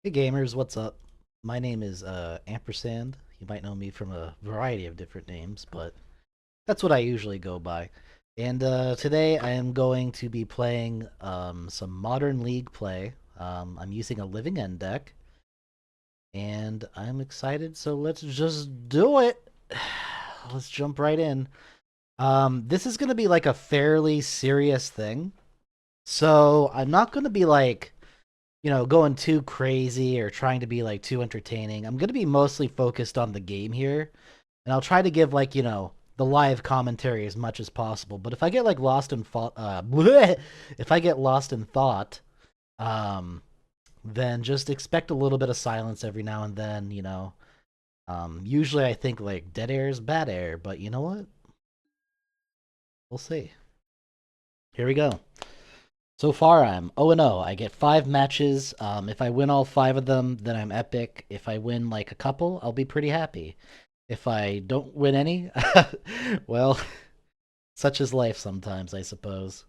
Hey gamers, what's up? My name is Ampersand. You might know me from a variety of different names, but that's what I usually go by. And today I am going to be playing some Modern League play. I'm using a Living End deck, and I'm excited, so let's just do it! Let's jump right in. This is going to be like a fairly serious thing, so I'm not going to be like going too crazy or trying to be like too entertaining. I'm going to be mostly focused on the game here, and I'll try to give like, the live commentary as much as possible. But if I get like lost in thought, if I get lost in thought, um, then just expect a little bit of silence every now and then. Usually I think like dead air is bad air, but you know what? We'll see. Here we go. So far, I'm 0-0. I get 5 matches. If I win all 5 of them, then I'm epic. If I win like a couple, I'll be pretty happy. If I don't win any, well, such is life sometimes, I suppose.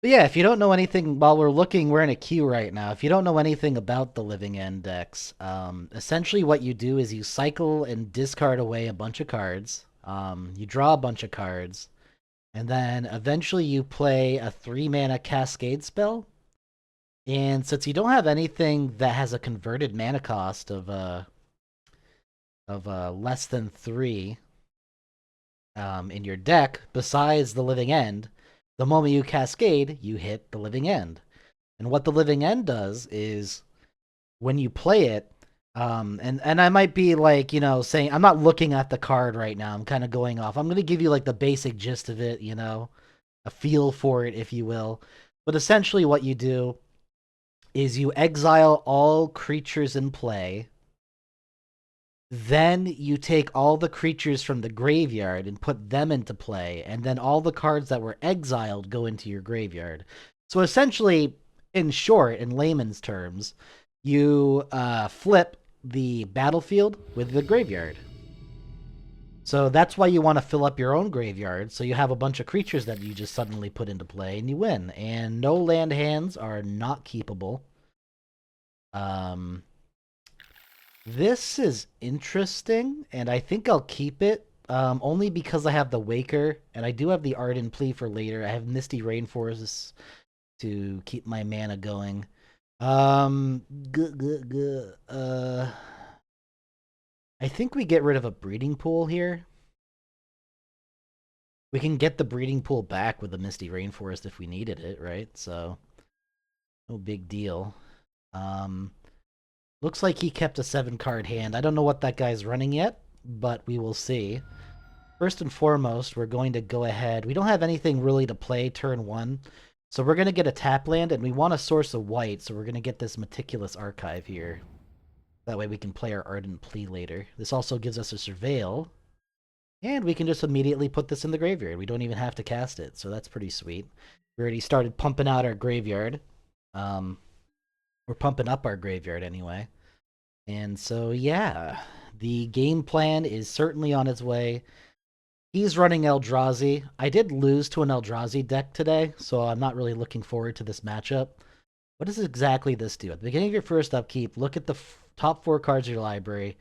But yeah, if you don't know anything, while we're looking, we're in a queue right now. If you don't know anything about the Living Index, essentially what you do is you cycle and discard away a bunch of cards. You draw a bunch of cards, and then eventually you play a 3 mana Cascade spell. And since you don't have anything that has a converted mana cost of less than 3 in your deck, besides the Living End, the moment you cascade, you hit the Living End. And what the Living End does is when you play it, and I might be like, saying I'm not looking at the card right now. I'm kind of going off. I'm gonna give you like the basic gist of it, a feel for it, if you will. But essentially, what you do is you exile all creatures in play. Then you take all the creatures from the graveyard and put them into play, and then all the cards that were exiled go into your graveyard. So essentially, in short, in layman's terms, you flip the battlefield with the graveyard. So that's why you want to fill up your own graveyard, so you have a bunch of creatures that you just suddenly put into play, and you win. And no land hands are not keepable. Um, This is interesting, and I think I'll keep it. Only because I have the Waker, and I do have the Ardent Plea for later. I have Misty Rainforests to keep my mana going. Good, good, good. I think we get rid of a breeding pool here. We can get the breeding pool back with the Misty Rainforest if we needed it, right? So, no big deal. Um, Looks like he kept a 7-card hand. I don't know what that guy's running yet, but we will see. First and foremost, we're going to go ahead. We don't have anything really to play turn 1, so we're going to get a tap land, and we want a source of white, so we're going to get this Meticulous Archive here. That way we can play our Ardent Plea later. This also gives us a Surveil, and we can just immediately put this in the graveyard. We don't even have to cast it, so that's pretty sweet. We already started pumping out our graveyard. We're pumping up our graveyard anyway. And so, yeah, the game plan is certainly on its way. He's running Eldrazi. I did lose to an Eldrazi deck today, so I'm not really looking forward to this matchup. What does exactly this do? At the beginning of your first upkeep, look at the top 4 cards of your library.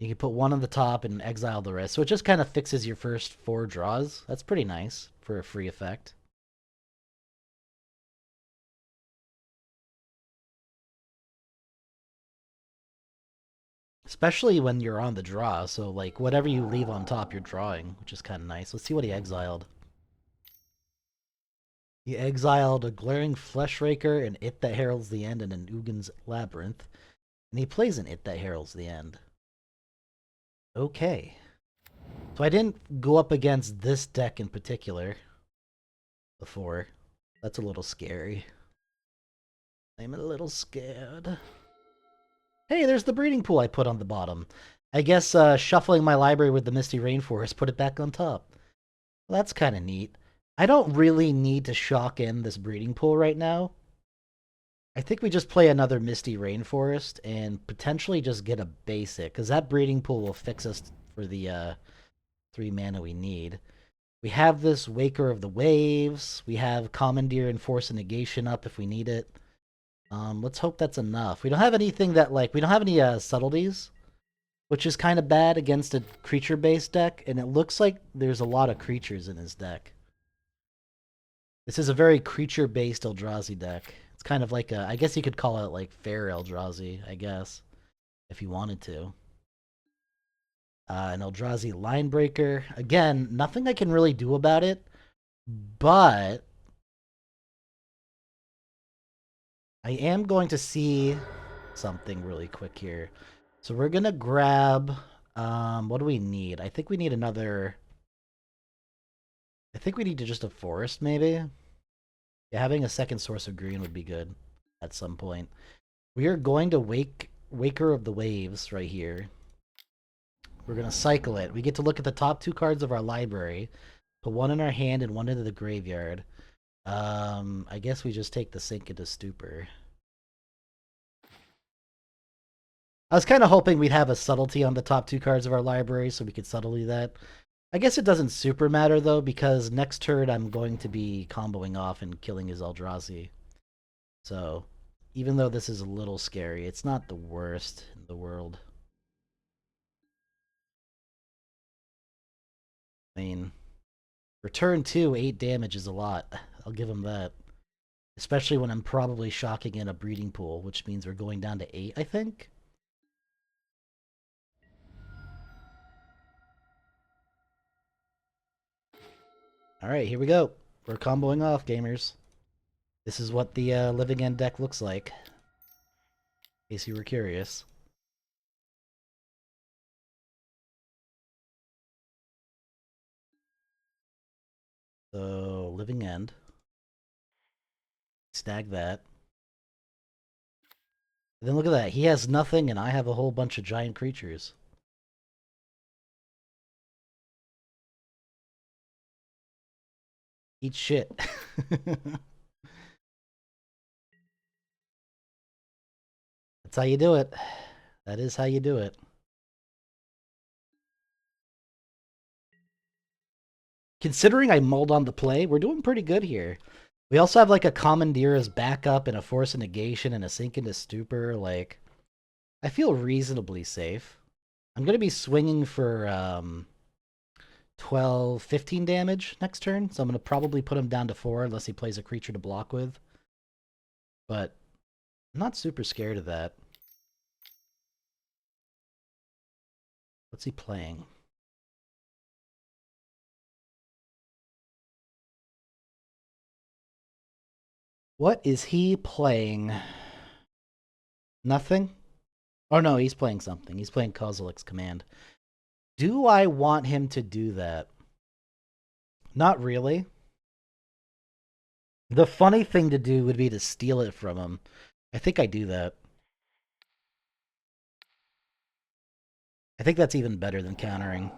You can put one on the top and exile the rest. So it just kind of fixes your first 4 draws. That's pretty nice for a free effect. Especially when you're on the draw, so like whatever you leave on top, you're drawing, which is kind of nice. Let's see what he exiled. He exiled a Glaring Fleshraker, an It That Heralds the End, and an Ugin's Labyrinth. And he plays an It That Heralds the End. Okay. So I didn't go up against this deck in particular before. That's a little scary. I'm a little scared. Hey, there's the breeding pool I put on the bottom. I guess shuffling my library with the Misty Rainforest put it back on top. Well, that's kind of neat. I don't really need to shock in this breeding pool right now. I think we just play another Misty Rainforest and potentially just get a basic, because that breeding pool will fix us for the 3 mana we need. We have this Waker of the Waves. We have Commandeer and Force of Negation up if we need it. Let's hope that's enough. We don't have anything that, like, we don't have any subtleties, which is kind of bad against a creature-based deck, and it looks like there's a lot of creatures in his deck. This is a very creature-based Eldrazi deck. It's kind of like a, I guess you could call it like fair Eldrazi, I guess, if you wanted to. An Eldrazi Linebreaker. Again, nothing I can really do about it, but I am going to see something really quick here. So we're gonna grab, what do we need? I think we need another, I think we need to just a forest, maybe? Yeah, having a second source of green would be good at some point. We are going to Waker of the Waves right here. We're going to cycle it. We get to look at the top two cards of our library, put one in our hand and one into the graveyard. I guess we just take the Sink into Stupor. I was kind of hoping we'd have a subtlety on the top two cards of our library so we could subtly that. I guess it doesn't super matter, though, because next turn I'm going to be comboing off and killing his Eldrazi. So, even though this is a little scary, it's not the worst in the world. I mean, for turn 2, 8 damage is a lot. I'll give him that. Especially when I'm probably shocking in a breeding pool, which means we're going down to 8, I think? Alright, here we go. We're comboing off, gamers. This is what the Living End deck looks like. In case you were curious. So, Living End. Snag that. And then look at that. He has nothing, and I have a whole bunch of giant creatures. Eat shit. That's how you do it. That is how you do it. Considering I mulled on the play, we're doing pretty good here. We also have like a Commandeer as backup and a Force of Negation and a Sink into Stupor. Like, I feel reasonably safe. I'm going to be swinging for 12, 15 damage next turn, so I'm going to probably put him down to 4 unless he plays a creature to block with. But I'm not super scared of that. What's he playing? What is he playing? Nothing? Oh no, he's playing something. He's playing Kozilek's Command. Do I want him to do that? Not really. The funny thing to do would be to steal it from him. I think I do that. I think that's even better than countering.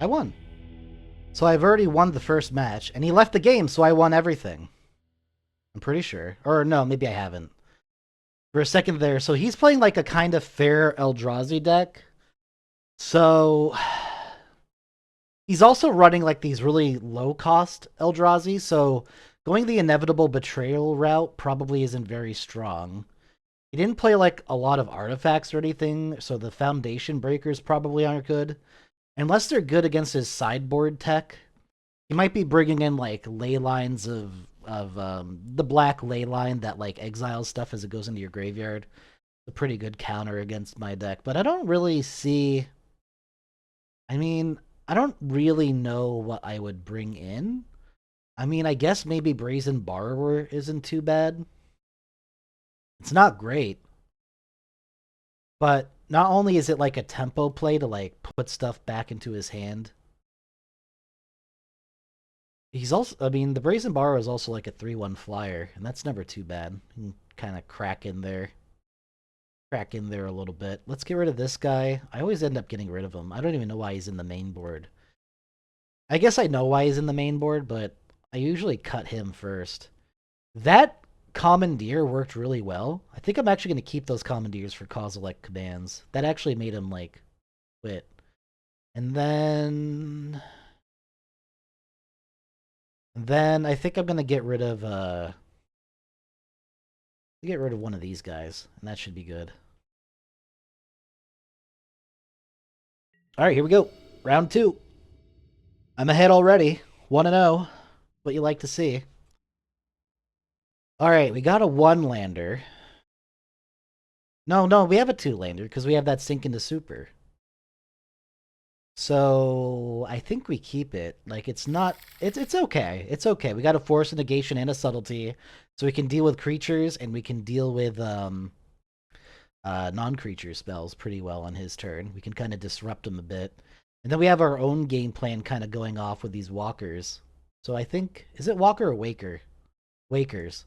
I won. So I've already won the first match, and he left the game, so I won everything. I'm pretty sure. Or no, maybe I haven't. For a second there. So he's playing like a kind of fair Eldrazi deck. So he's also running like these really low-cost Eldrazi, so going the inevitable betrayal route probably isn't very strong. He didn't play like a lot of artifacts or anything, so the foundation breakers probably aren't good. Unless they're good against his sideboard tech. He might be bringing in like ley lines of the black ley line that like exiles stuff as it goes into your graveyard. A pretty good counter against my deck, but I don't really see. I mean, I don't really know what I would bring in. I mean, I guess maybe Brazen Borrower isn't too bad. It's not great, but not only is it like a tempo play to like put stuff back into his hand. He's also, I mean, the Brazen Borrower is also like a 3/1 flyer, and that's never too bad. You can kind of crack in there. Crack in there a little bit. Let's get rid of this guy. I always end up getting rid of him. I don't even know why he's in the main board. I guess I know why he's in the main board, but I usually cut him first. That Commandeer worked really well. I think I'm actually going to keep those Commandeers for Kozilek commands. That actually made him, like, Wait. And then I think I'm gonna get rid of one of these guys, and that should be good. Alright, here we go. Round 2. I'm ahead already. 1-0. What you like to see. Alright, we got a 1-lander. No, we have a 2-lander, because we have that sink into super. So I think we keep it. Like it's not it's okay. It's okay. We got a force, a negation, and a subtlety. So we can deal with creatures and we can deal with non-creature spells pretty well on his turn. We can kind of disrupt him a bit. And then we have our own game plan kind of going off with these walkers. So I think is it walker or waker? Wakers.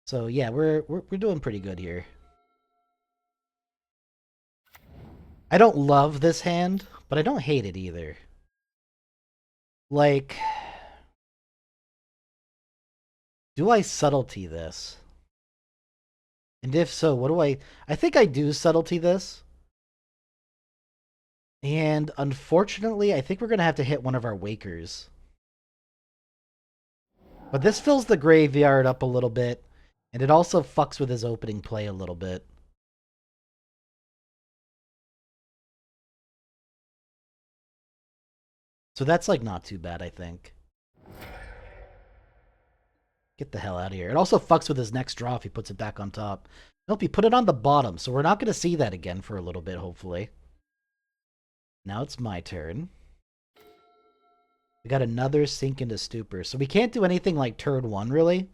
So yeah, we're doing pretty good here. I don't love this hand, but I don't hate it either. Like, do I subtlety this? And if so, what do I think I do subtlety this. And unfortunately, I think we're going to have to hit one of our wakers. But this fills the graveyard up a little bit. And it also fucks with his opening play a little bit. So that's like not too bad, I think. Get the hell out of here. It also fucks with his next draw if he puts it back on top. Nope, he put it on the bottom, so we're not going to see that again for a little bit, hopefully. Now it's my turn. We got another sink into stupor. So we can't do anything like turn 1, really.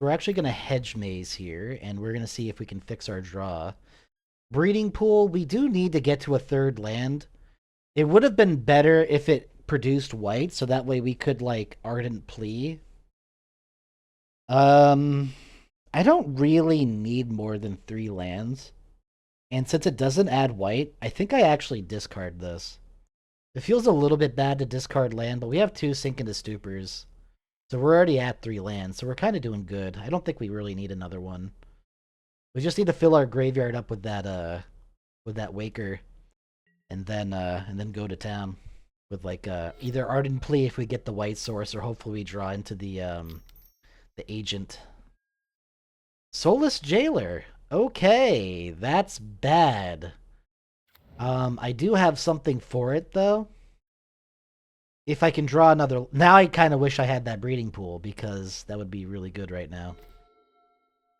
We're actually going to hedge maze here, and we're going to see if we can fix our draw. Breeding pool, we do need to get to a 3rd land. It would have been better if it produced white, so that way we could, like, Ardent Plea. I don't really need more than 3 lands. And since it doesn't add white, I think I actually discard this. It feels a little bit bad to discard land, but we have 2 sink into stupors. So we're already at 3 lands, so we're kind of doing good. I don't think we really need another one. We just need to fill our graveyard up with that waker, and then go to town with like either Ardent Plea if we get the white source, or hopefully we draw into the agent. Soulless Jailer. Okay, that's bad. I do have something for it though. If I can draw another... Now I kind of wish I had that breeding pool, because that would be really good right now.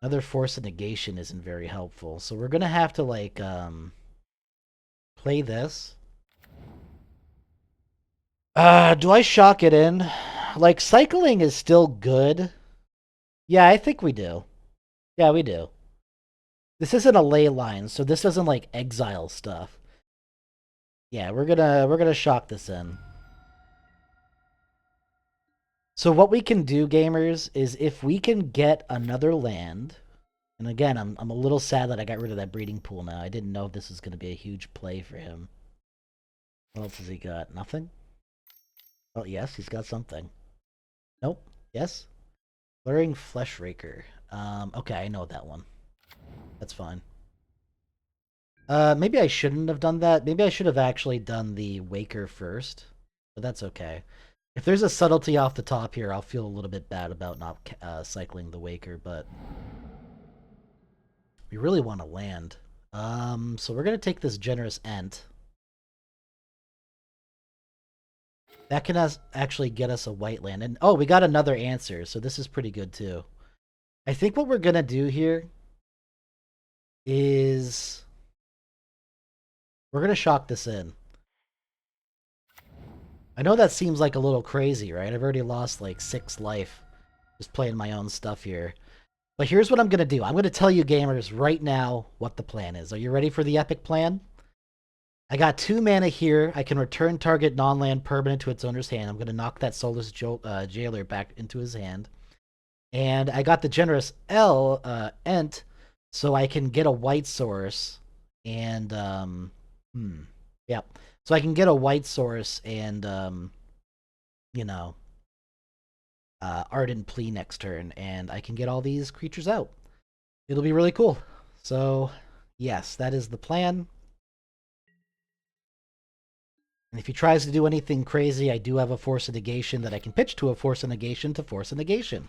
Another force of negation isn't very helpful. So we're going to have to, like, play this. Do I shock it in? Like, cycling is still good. Yeah, I think we do. Yeah, we do. This isn't a ley line, so this doesn't, like, exile stuff. Yeah, we're gonna shock this in. So what we can do, gamers, is if we can get another land, and again, I'm a little sad that I got rid of that breeding pool now. I didn't know if this was going to be a huge play for him. What else has he got? Nothing? Oh, yes, he's got something. Nope. Yes? Blurring Flesh Raker. Okay, I know that one. That's fine. Maybe I shouldn't have done that. Maybe I should have actually done the Waker first. But that's okay. If there's a subtlety off the top here, I'll feel a little bit bad about not cycling the Waker, but... We really want to land. So we're going to take this Generous Ent. That can actually get us a white land. And oh, we got another answer, so this is pretty good too. I think what we're going to do here is... We're going to shock this in. I know that seems like a little crazy, right? I've already lost like 6 life just playing my own stuff here. But here's what I'm going to do. I'm going to tell you gamers right now what the plan is. Are you ready for the epic plan? I got 2 mana here. I can return target non-land permanent to its owner's hand. I'm going to knock that Soulless Jailer back into his hand. And I got the Generous Ent, so I can get a white source. And, yeah. So I can get a white source and, you know, Ardent Plea next turn, and I can get all these creatures out. It'll be really cool. So, yes, that is the plan. And if he tries to do anything crazy, I do have a force of negation that I can pitch to a force of negation to force of negation.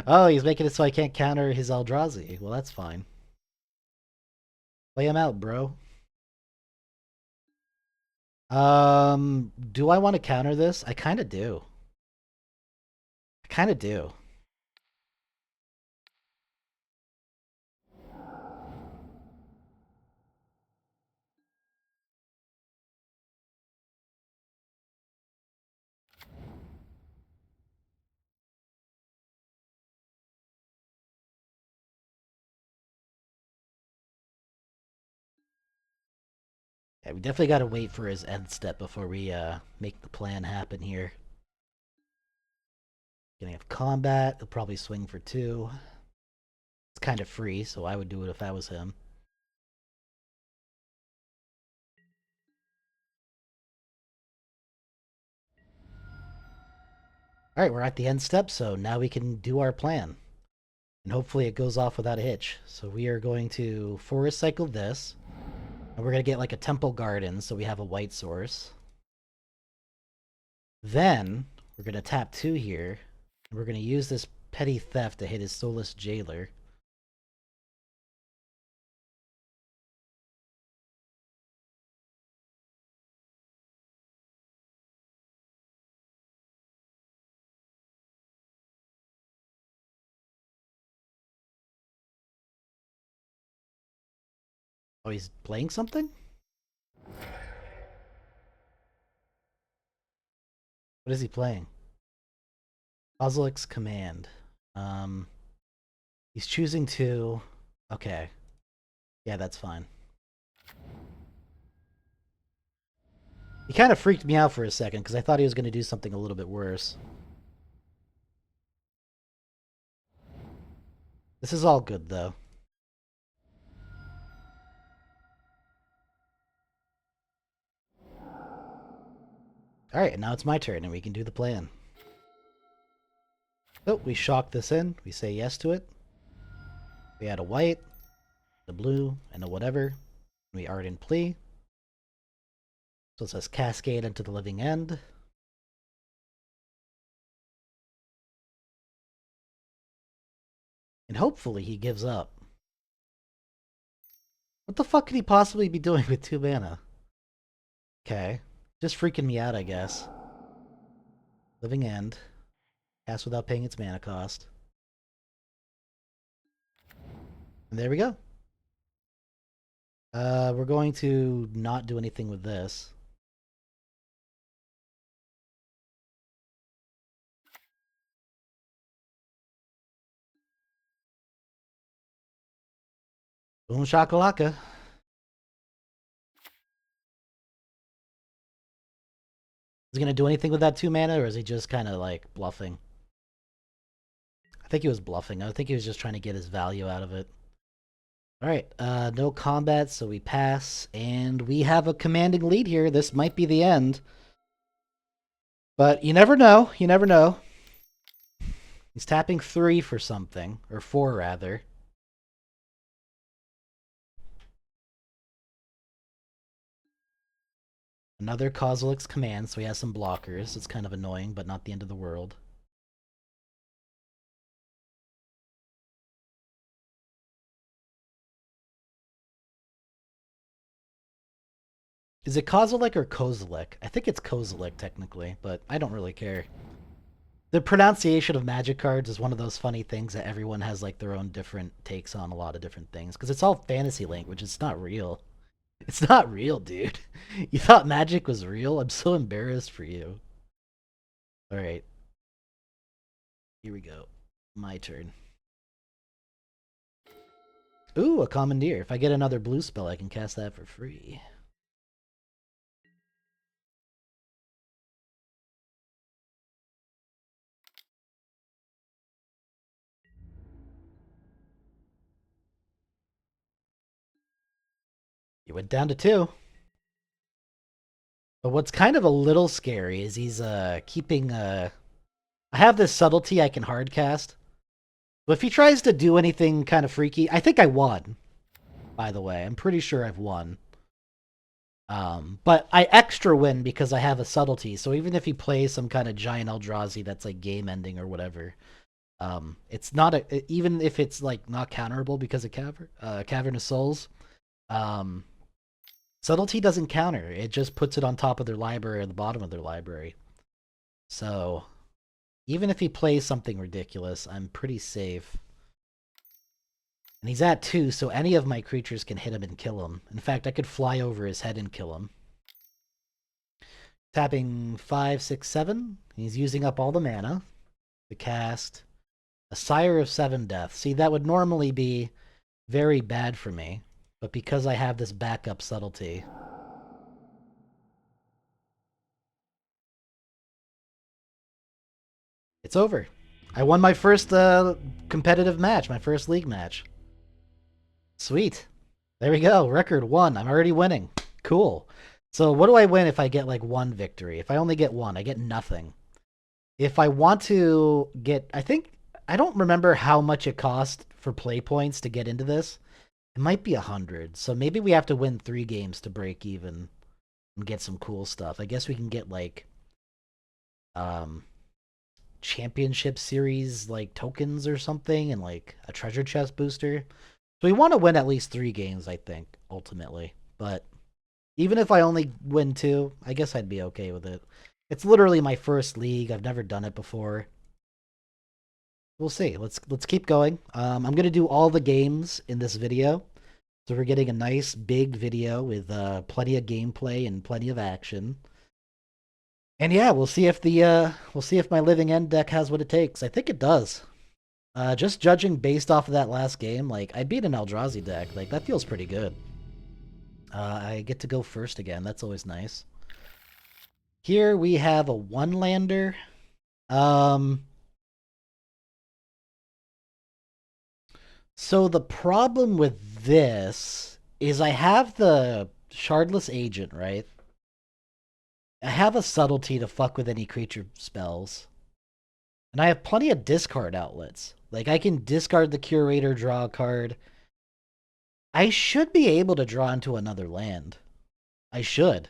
Oh, he's making it so I can't counter his Eldrazi. Well, that's fine. Play him out, bro. Do I want to counter this? I kind of do. I kind of do. Yeah, we definitely got to wait for his end step before we make the plan happen here. Gonna have combat. He'll probably swing for 2. It's kind of free, so I would do it if I was him. Alright, we're at the end step, so now we can do our plan. And hopefully it goes off without a hitch. So we are going to forest cycle this. And we're going to get like a temple garden, so we have a white source. Then we're going to tap 2 here. And we're going to use this petty theft to hit his soulless jailer. Oh, he's playing something? What is he playing? Kozilek's Command. He's choosing to... Okay. Yeah, that's fine. He kind of freaked me out for a second, because I thought he was going to do something a little bit worse. This is all good, though. Alright, and now it's my turn, and we can do the plan. Oh, we shock this in. We say yes to it. We add a white, a blue, and a whatever. We ardent plea. So it says cascade into the living end. And hopefully he gives up. What the fuck could he possibly be doing with 2 mana? Okay. Just freaking me out, I guess. Living end. Cast without paying its mana cost. And there we go. We're going to not do anything with this. Boom shakalaka. Is he going to do anything with that 2 mana, or is he just kind of like bluffing? I think he was bluffing. I think he was just trying to get his value out of it. Alright, no combat, so we pass, and we have a commanding lead here. This might be the end. But you never know. You never know. He's tapping 3 for something, or 4 rather. Another Kozilek's Command, so he has some blockers. It's kind of annoying, but not the end of the world. Is it Kozilek or Kozilek? I think it's Kozilek, technically, but I don't really care. The pronunciation of Magic cards is one of those funny things that everyone has like their own different takes on a lot of different things, because it's all fantasy language. It's not real. It's not real, dude. You thought Magic was real? I'm so embarrassed for you. Alright. Here we go. My turn. Ooh, a Commandeer. If I get another blue spell, I can cast that for free. You went down to 2. But what's kind of a little scary is he's keeping I have this subtlety I can hardcast. But if he tries to do anything kind of freaky, I think I won. By the way, I'm pretty sure I've won. But I extra win because I have a subtlety. So even if he plays some kind of giant Eldrazi that's like game ending or whatever, it's not even if it's like not counterable because of Cavern of Souls. Um, subtlety doesn't counter. It just puts it on top of their library or the bottom of their library. So even if he plays something ridiculous, I'm pretty safe. And he's at 2, so any of my creatures can hit him and kill him. In fact, I could fly over his head and kill him. Tapping 5, 6, 7. He's using up all the mana to cast a Sire of 7 Death. See, that would normally be very bad for me, but because I have this backup subtlety, it's over. I won my first competitive match, my first league match. Sweet. There we go. Record 1. I'm already winning. Cool. So what do I win if I get like 1 victory? If I only get 1, I get nothing. If I want to get, I don't remember how much it cost for play points to get into this. It might be 100. So maybe we have to win 3 games to break even and get some cool stuff. I guess we can get like championship series like tokens or something and like a treasure chest booster. So we want to win at least 3 games, I think, ultimately. But even if I only win 2, I guess I'd be okay with it. It's literally my first league. I've never done it before. We'll see. Let's keep going. I'm gonna do all the games in this video, so we're getting a nice big video with plenty of gameplay and plenty of action. And yeah, we'll see if my living end deck has what it takes. I think it does. Just judging based off of that last game, like I beat an Eldrazi deck. Like that feels pretty good. I get to go first again. That's always nice. Here we have a 1-lander. So the problem with this is I have the Shardless Agent, right? I have a subtlety to fuck with any creature spells. And I have plenty of discard outlets. Like I can discard the Curator, draw a card. I should be able to draw into another land. I should.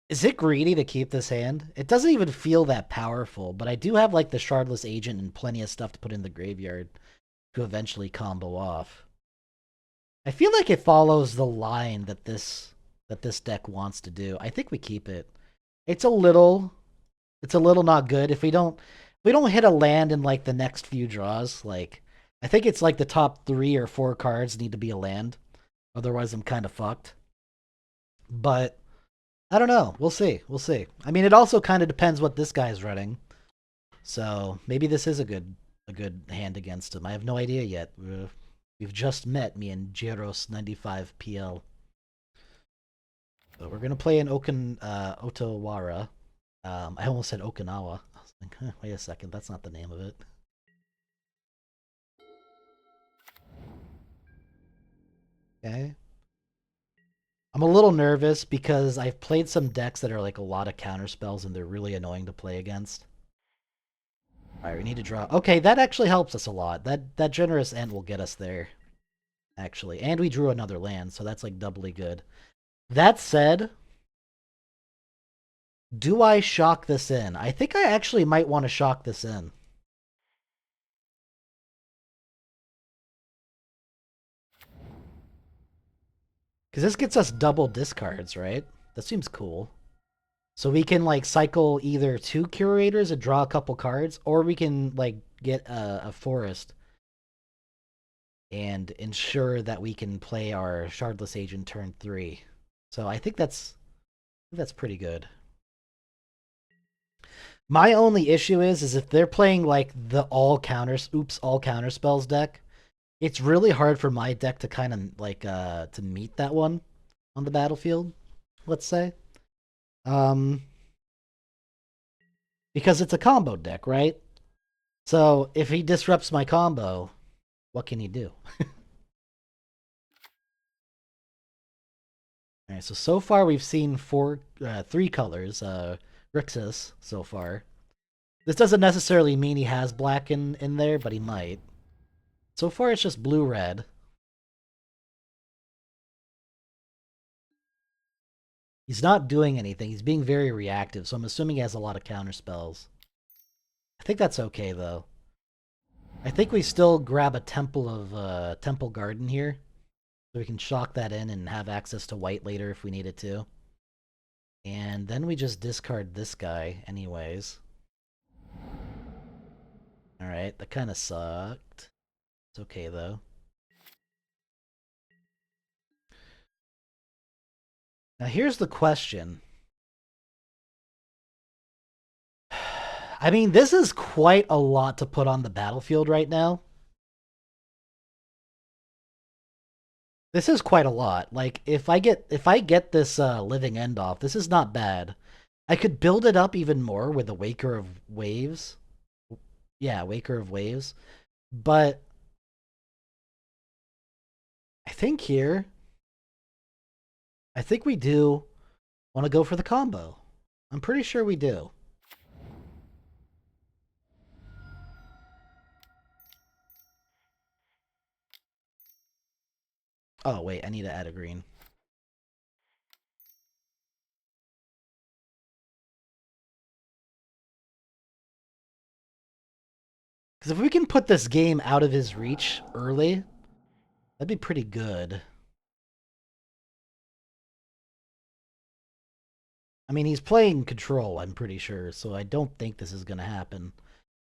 Is it greedy to keep this hand? It doesn't even feel that powerful, but I do have like the Shardless Agent and plenty of stuff to put in the graveyard to eventually combo off. I feel like it follows the line that this deck wants to do. I think we keep it. It's a little not good if we don't hit a land in like the next few draws. Like I think it's like the top 3 or 4 cards need to be a land. Otherwise I'm kind of fucked. But I don't know. We'll see. We'll see. I mean, it also kind of depends what this guy's running. So maybe this is a good hand against him. I have no idea yet. We've just met, me and Jeros 95 PL. So we're gonna play an Otawara. I almost said Okinawa. I was like, huh, wait a second, that's not the name of it. Okay. I'm a little nervous because I've played some decks that are like a lot of counter spells and they're really annoying to play against. Alright, we need to draw. Okay, that actually helps us a lot. That generous end will get us there. Actually. And we drew another land, so that's like doubly good. That said, do I shock this in? I think I actually might want to shock this in. Because this gets us double discards, right? That seems cool. So we can like cycle either 2 curators and draw a couple cards, or we can like get a forest and ensure that we can play our Shardless Agent turn 3. So I think that's pretty good. My only issue is if they're playing like the all counter spells deck, it's really hard for my deck to kind of like to meet that one on the battlefield, let's say. Because it's a combo deck, right? So if he disrupts my combo, what can he do? Alright, so far we've seen 3 colors, Rixus so far. This doesn't necessarily mean he has black in there, but he might. So far it's just blue-red. He's not doing anything. He's being very reactive, so I'm assuming he has a lot of counter spells. I think that's okay, though. I think we still grab a Temple Garden here, so we can shock that in and have access to white later if we needed to. And then we just discard this guy anyways. Alright, that kind of sucked. It's okay, though. Now here's the question. I mean, this is quite a lot to put on the battlefield right now. This is quite a lot. Like, if I get this living end off, this is not bad. I could build it up even more with a Waker of Waves. Yeah, Waker of Waves. But I think here, I think we do want to go for the combo. I'm pretty sure we do. Oh, wait, I need to add a green. Because if we can put this game out of his reach early, that'd be pretty good. I mean, he's playing control, I'm pretty sure, so I don't think this is going to happen.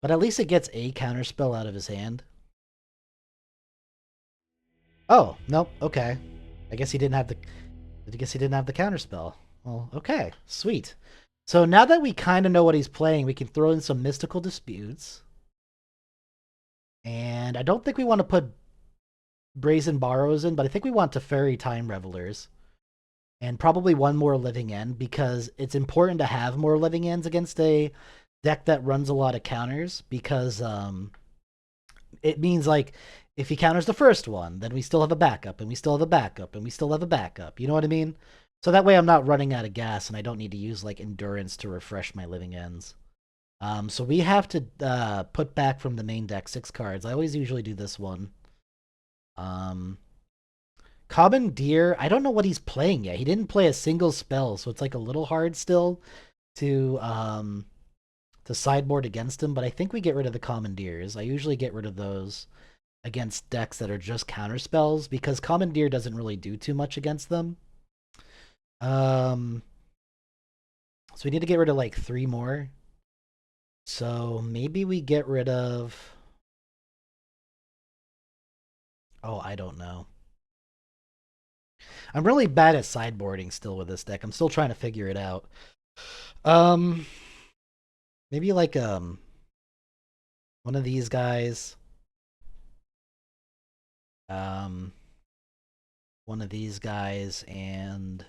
But at least it gets a counterspell out of his hand. Oh, nope, okay. I guess he didn't have the... I guess he didn't have the counterspell. Well, okay, sweet. So now that we kind of know what he's playing, we can throw in some Mystical Disputes. And I don't think we want to put Brazen Borrows in, but I think we want Teferi Time Revelers. And probably one more Living End, because it's important to have more Living Ends against a deck that runs a lot of counters, because it means, like, if he counters the first one, then we still have a backup, and we still have a backup, and we still have a backup. You know what I mean? So that way I'm not running out of gas, and I don't need to use, like, Endurance to refresh my Living Ends. So we have to put back from the main deck 6 cards. I always usually do this one. Commandeer, I don't know what he's playing yet. He didn't play a single spell, so it's like a little hard still to sideboard against him, but I think we get rid of the Commandeers. I usually get rid of those against decks that are just counter spells, because Commandeer doesn't really do too much against them. So we need to get rid of like 3 more. So maybe we get rid of... Oh, I don't know. I'm really bad at sideboarding still with this deck. I'm still trying to figure it out. Maybe like one of these guys. One of these guys, and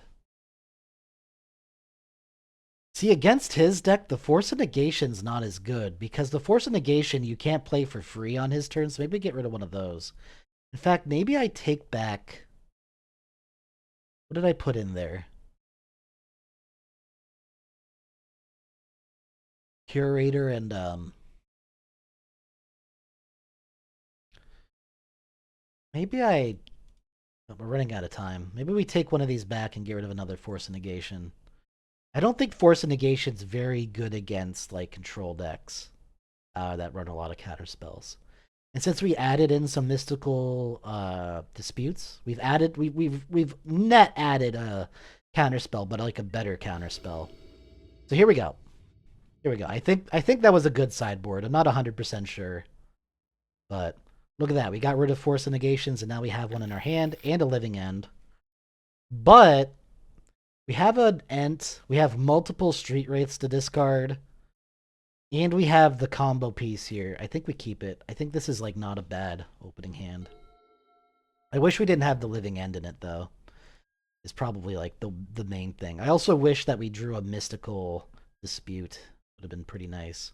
see, against his deck, the Force of Negation's not as good, because the Force of Negation you can't play for free on his turn, so maybe get rid of one of those. In fact, maybe I take back... What did I put in there? Curator and maybe I... Oh, we're running out of time. Maybe we take one of these back and get rid of another Force of Negation. I don't think Force of Negation's very good against, like, control decks that run a lot of counter spells. And since we added in some Mystical Disputes, we've net added a counterspell, but like a better counterspell. So here we go. Here we go. I think that was a good sideboard. I'm not 100% sure, but look at that. We got rid of Force of Negations, and now we have one in our hand and a Living End. But we have an Ent. We have multiple Street Wraiths to discard. And we have the combo piece here. I think we keep it. I think this is, like, not a bad opening hand. I wish we didn't have the Living End in it, though. It's probably, like, the main thing. I also wish that we drew a Mystical Dispute. Would have been pretty nice.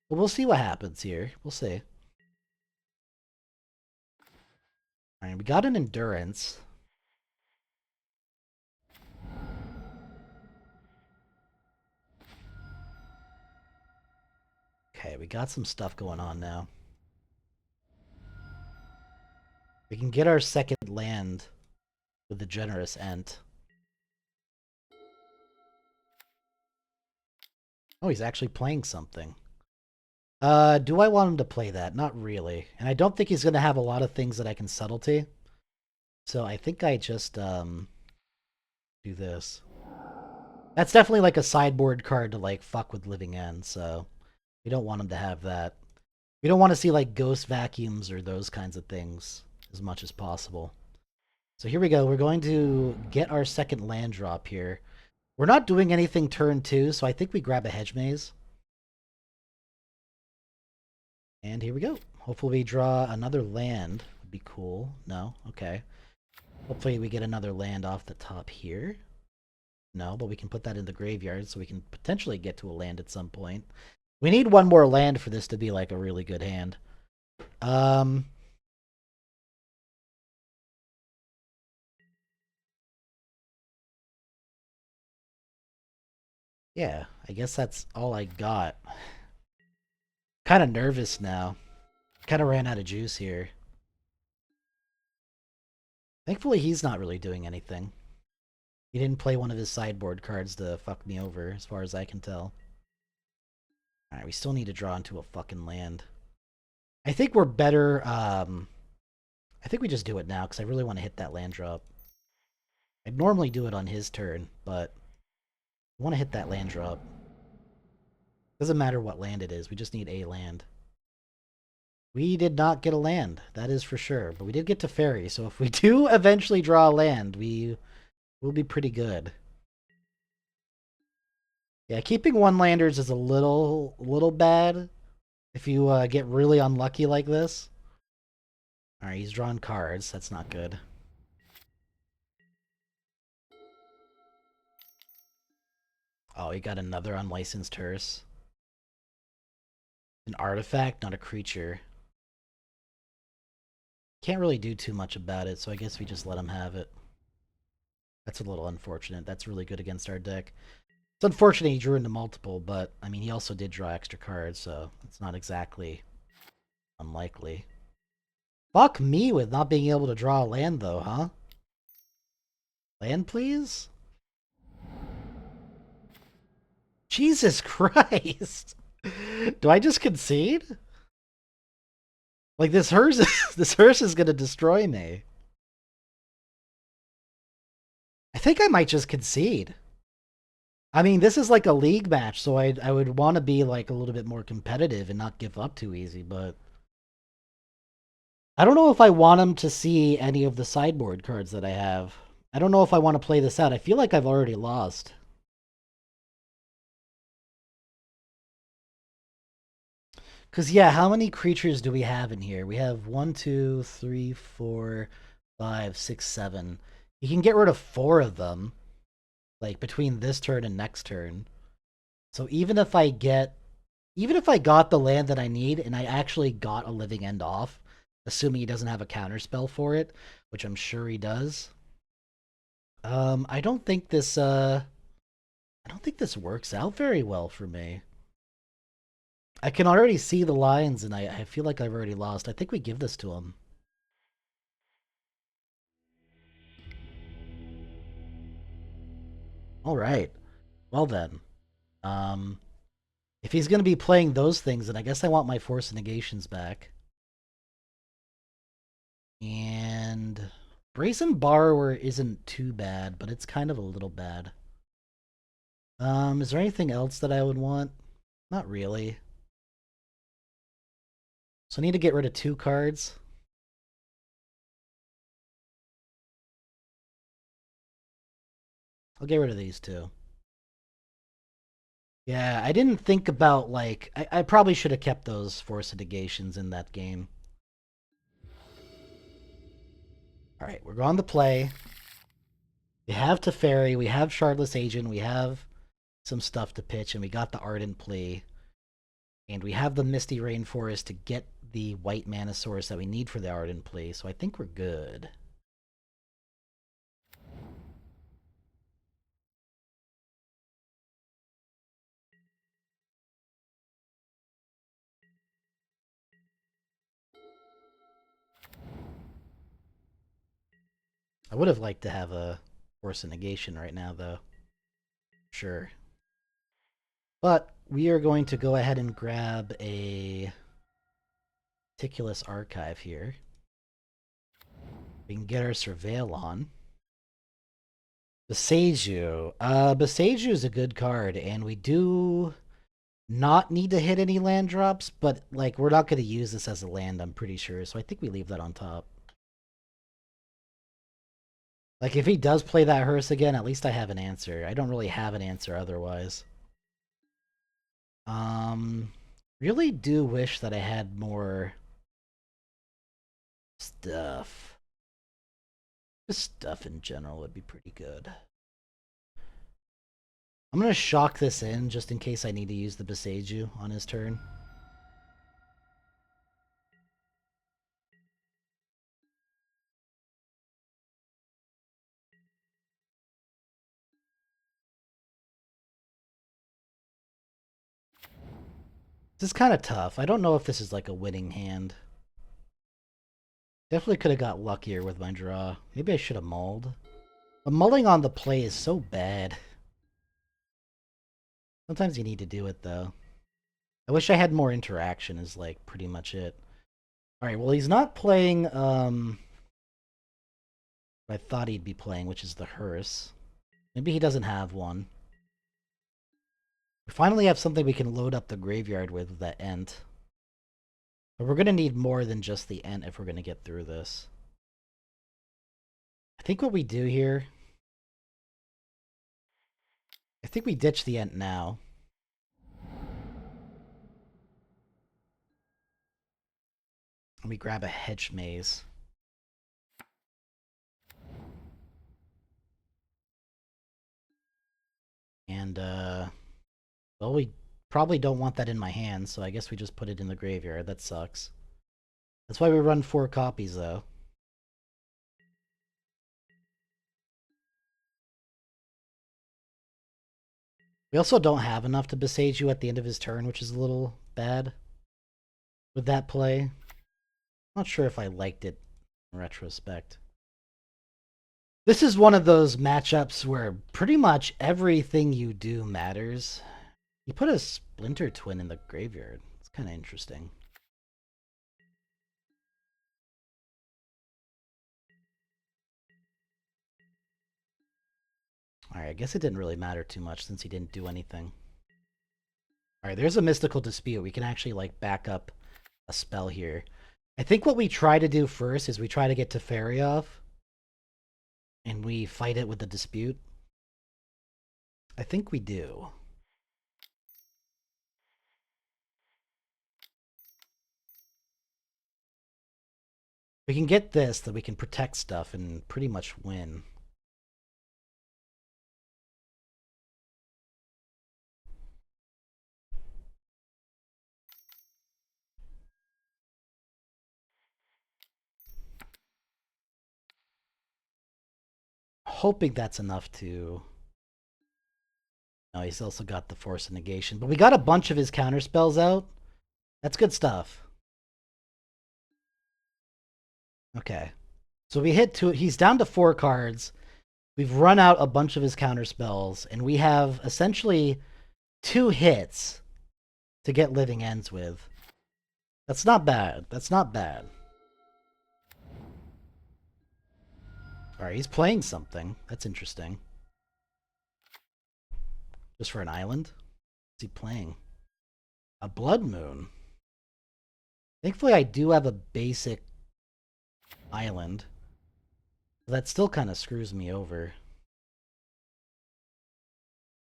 But we'll see what happens here. We'll see. Alright, we got an Endurance. Okay, we got some stuff going on now. We can get our second land with the Generous Ent. Oh, he's actually playing something. Do I want him to play that? Not really. And I don't think he's going to have a lot of things that I can subtlety. So I think I just do this. That's definitely like a sideboard card to like fuck with Living End, so we don't want him to have that. We don't want to see like ghost vacuums or those kinds of things as much as possible. So here we go. We're going to get our second land drop here. We're not doing anything turn 2, so I think we grab a hedge maze. And here we go. Hopefully we draw another land. Would be cool. No? Okay. Hopefully we get another land off the top here. No, but we can put that in the graveyard so we can potentially get to a land at some point. We need one more land for this to be like a really good hand. Yeah, I guess that's all I got. Kind of nervous now. Kind of ran out of juice here. Thankfully, he's not really doing anything. He didn't play one of his sideboard cards to fuck me over, as far as I can tell. Alright, we still need to draw into a fucking land. I think we're better, I think we just do it now, because I really want to hit that land drop. I'd normally do it on his turn, but I want to hit that land drop. Doesn't matter what land it is, we just need a land. We did not get a land, that is for sure, but we did get to fairy, so if we do eventually draw a land, we will be pretty good. Yeah, keeping one-landers is a little bad if you get really unlucky like this. Alright, he's drawn cards, that's not good. Oh, he got another unlicensed hearse. An artifact, not a creature. Can't really do too much about it, so I guess we just let him have it. That's a little unfortunate. That's really good against our deck. It's unfortunate he drew into multiple, but, I mean, he also did draw extra cards, so it's not exactly unlikely. Fuck me with not being able to draw a land, though, huh? Land, please? Jesus Christ! Do I just concede? Like, this hearse, this hearse is gonna destroy me. I think I might just concede. I mean, this is like a league match, so I would want to be like a little bit more competitive and not give up too easy, but I don't know if I want him to see any of the sideboard cards that I have. I don't know if I want to play this out. I feel like I've already lost. Because, yeah, how many creatures do we have in here? We have 1, 2, 3, 4, 5, 6, 7. You can get rid of 4 of them, like, between this turn and next turn. So even if I got the land that I need and I actually got a living end off, assuming he doesn't have a counterspell for it, which I'm sure he does, I don't think this works out very well for me. I can already see the lines, and I feel like I've already lost. I think we give this to him. All right. Well then, um, if he's going to be playing those things, then I guess I want my Force of Negations back. And Brazen Borrower isn't too bad, but it's kind of a little bad. Is there anything else that I would want? Not really. So I need to get rid of 2 cards. I'll get rid of these 2. Yeah, I didn't think about, like... I probably should have kept those Force of Negations in that game. Alright, we're going to play. We have Teferi, we have Shardless Agent, we have some stuff to pitch, and we got the Ardent Plea. And we have the Misty Rainforest to get the white mana source that we need for the Ardent Plea, so I think we're good. I would have liked to have a Force of Negation right now, though. Sure. But we are going to go ahead and grab a meticulous archive here. We can get our surveil on. Boseiju. Boseiju is a good card, and we do not need to hit any land drops, but like we're not going to use this as a land, I'm pretty sure, so I think we leave that on top. Like, if he does play that hearse again, at least I have an answer. I don't really have an answer otherwise. Really do wish that I had more stuff. Just stuff in general would be pretty good. I'm gonna shock this in just in case I need to use the Boseiju on his turn. This is kind of tough. I don't know if this is like a winning hand. Definitely could have got luckier with my draw. Maybe I should have mulled. But mulling on the play is so bad. Sometimes you need to do it, though. I wish I had more interaction is, like, pretty much it. Alright, well, he's not playing, what I thought he'd be playing, which is the hearse. Maybe he doesn't have one. We finally have something we can load up the graveyard with that Ent. But we're going to need more than just the Ent if we're going to get through this. I think what we do here... I think we ditch the Ent now. And we grab a Hedge Maze. And, well, we probably don't want that in my hand, so I guess we just put it in the graveyard. That sucks. That's why we run 4 copies, though. We also don't have enough to Boseiju at the end of his turn, which is a little bad with that play. Not sure if I liked it in retrospect. This is one of those matchups where pretty much everything you do matters. You put a Splinter Twin in the graveyard. It's kind of interesting. Alright, I guess it didn't really matter too much since he didn't do anything. Alright, there's a Mystical Dispute. We can actually, like, back up a spell here. I think what we try to do first is we try to get to Ferryov. And we fight it with the Dispute. I think we do. We can get this, that we can protect stuff and pretty much win. Hoping that's enough to... No, he's also got the Force of Negation. But we got a bunch of his counter spells out. That's good stuff. Okay. So we hit 2... He's down to 4 cards. We've run out a bunch of his counter spells. And we have essentially 2 hits to get Living Ends with. That's not bad. That's not bad. Alright, he's playing something. That's interesting. Just for an island? What's he playing? A Blood Moon. Thankfully, I do have a basic island. That still kind of screws me over.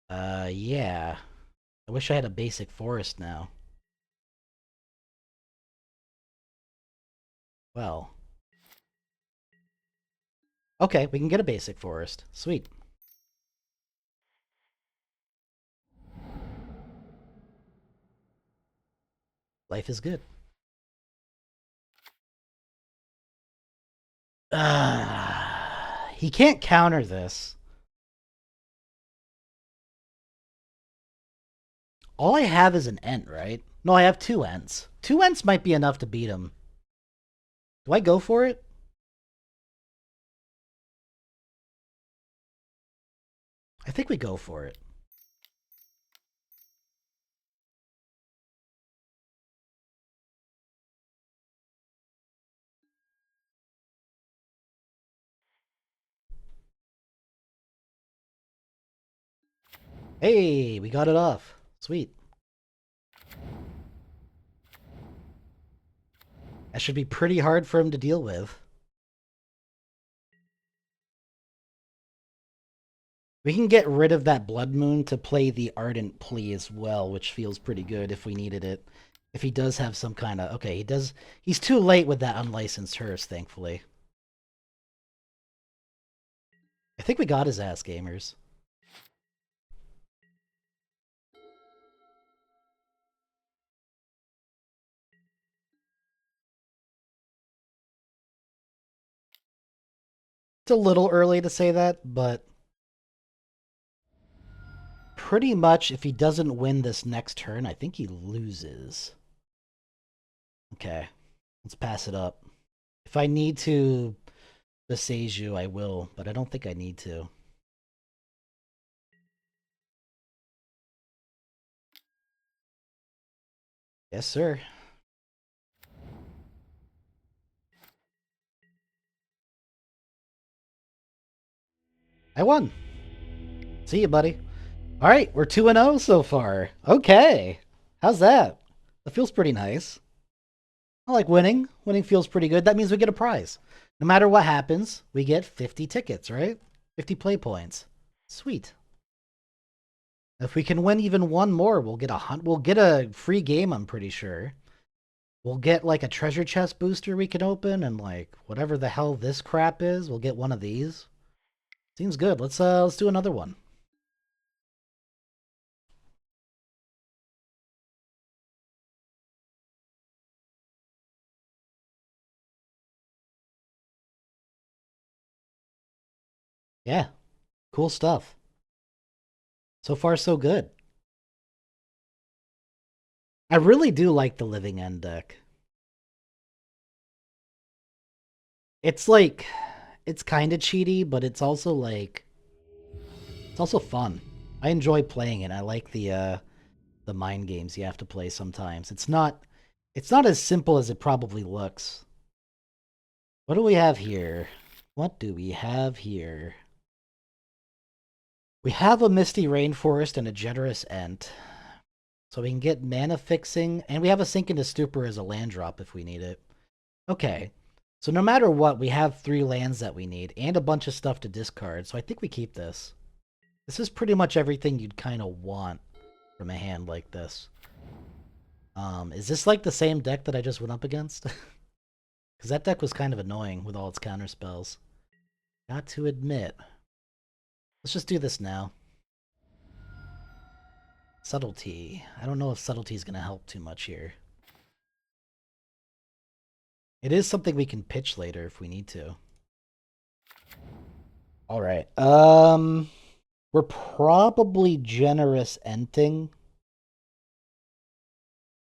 Yeah. I wish I had a basic forest now. Well. Okay, we can get a basic forest. Sweet. Life is good. He can't counter this. All I have is an Ent, right? No, I have 2 Ents. 2 Ents might be enough to beat him. Do I go for it? I think we go for it. Hey, we got it off. Sweet. That should be pretty hard for him to deal with. We can get rid of that Blood Moon to play the Ardent Plea as well, which feels pretty good if we needed it. If he does have some kind of... Okay, he does... He's too late with that Unlicensed Hearse, thankfully. I think we got his ass, gamers. It's a little early to say that, but... Pretty much, if he doesn't win this next turn, I think he loses. Okay, let's pass it up. If I need to besiege you, I will, but I don't think I need to. Yes, sir. I won. See you, buddy. All right, we're 2-0 so far. Okay. How's that? That feels pretty nice. I like winning. Winning feels pretty good. That means we get a prize. No matter what happens, we get 50 tickets, right? 50 play points. Sweet. If we can win even one more, we'll get a free game, I'm pretty sure. We'll get like a treasure chest booster we can open, and like whatever the hell this crap is, we'll get one of these. Seems good. Let's do another one. Yeah. Cool stuff. So far so good. I really do like the Living End deck. It's like it's kind of cheaty, but it's also like it's also fun. I enjoy playing it. I like the mind games you have to play sometimes. It's not as simple as it probably looks. What do we have here? What do we have here? We have a Misty Rainforest and a Generous Ent. So we can get mana fixing, and we have a Sink into Stupor as a land drop if we need it. Okay. So no matter what, we have 3 lands that we need, and a bunch of stuff to discard, so I think we keep this. This is pretty much everything you'd kind of want from a hand like this. Is this like the same deck that I just went up against? Because that deck was kind of annoying with all its counter spells. Got to admit. Let's just do this now. Subtlety. I don't know if Subtlety is going to help too much here. It is something we can pitch later if we need to. All right. We're probably Generous Enting.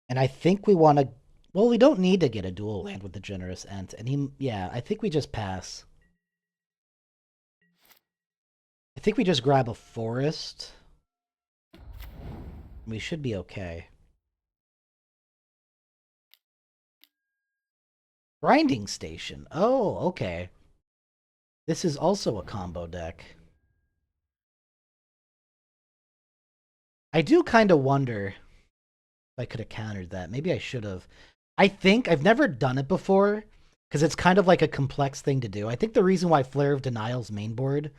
And I think we want to... Well, we don't need to get a dual land with the Generous Ent. And yeah, I think we just pass. I think we just grab a forest. We should be okay. Grinding Station. Oh, okay. This is also a combo deck. I do kind of wonder if I could have countered that. Maybe I should have. I think I've never done it before because it's kind of like a complex thing to do. I think the reason why Flare of Denial's main board is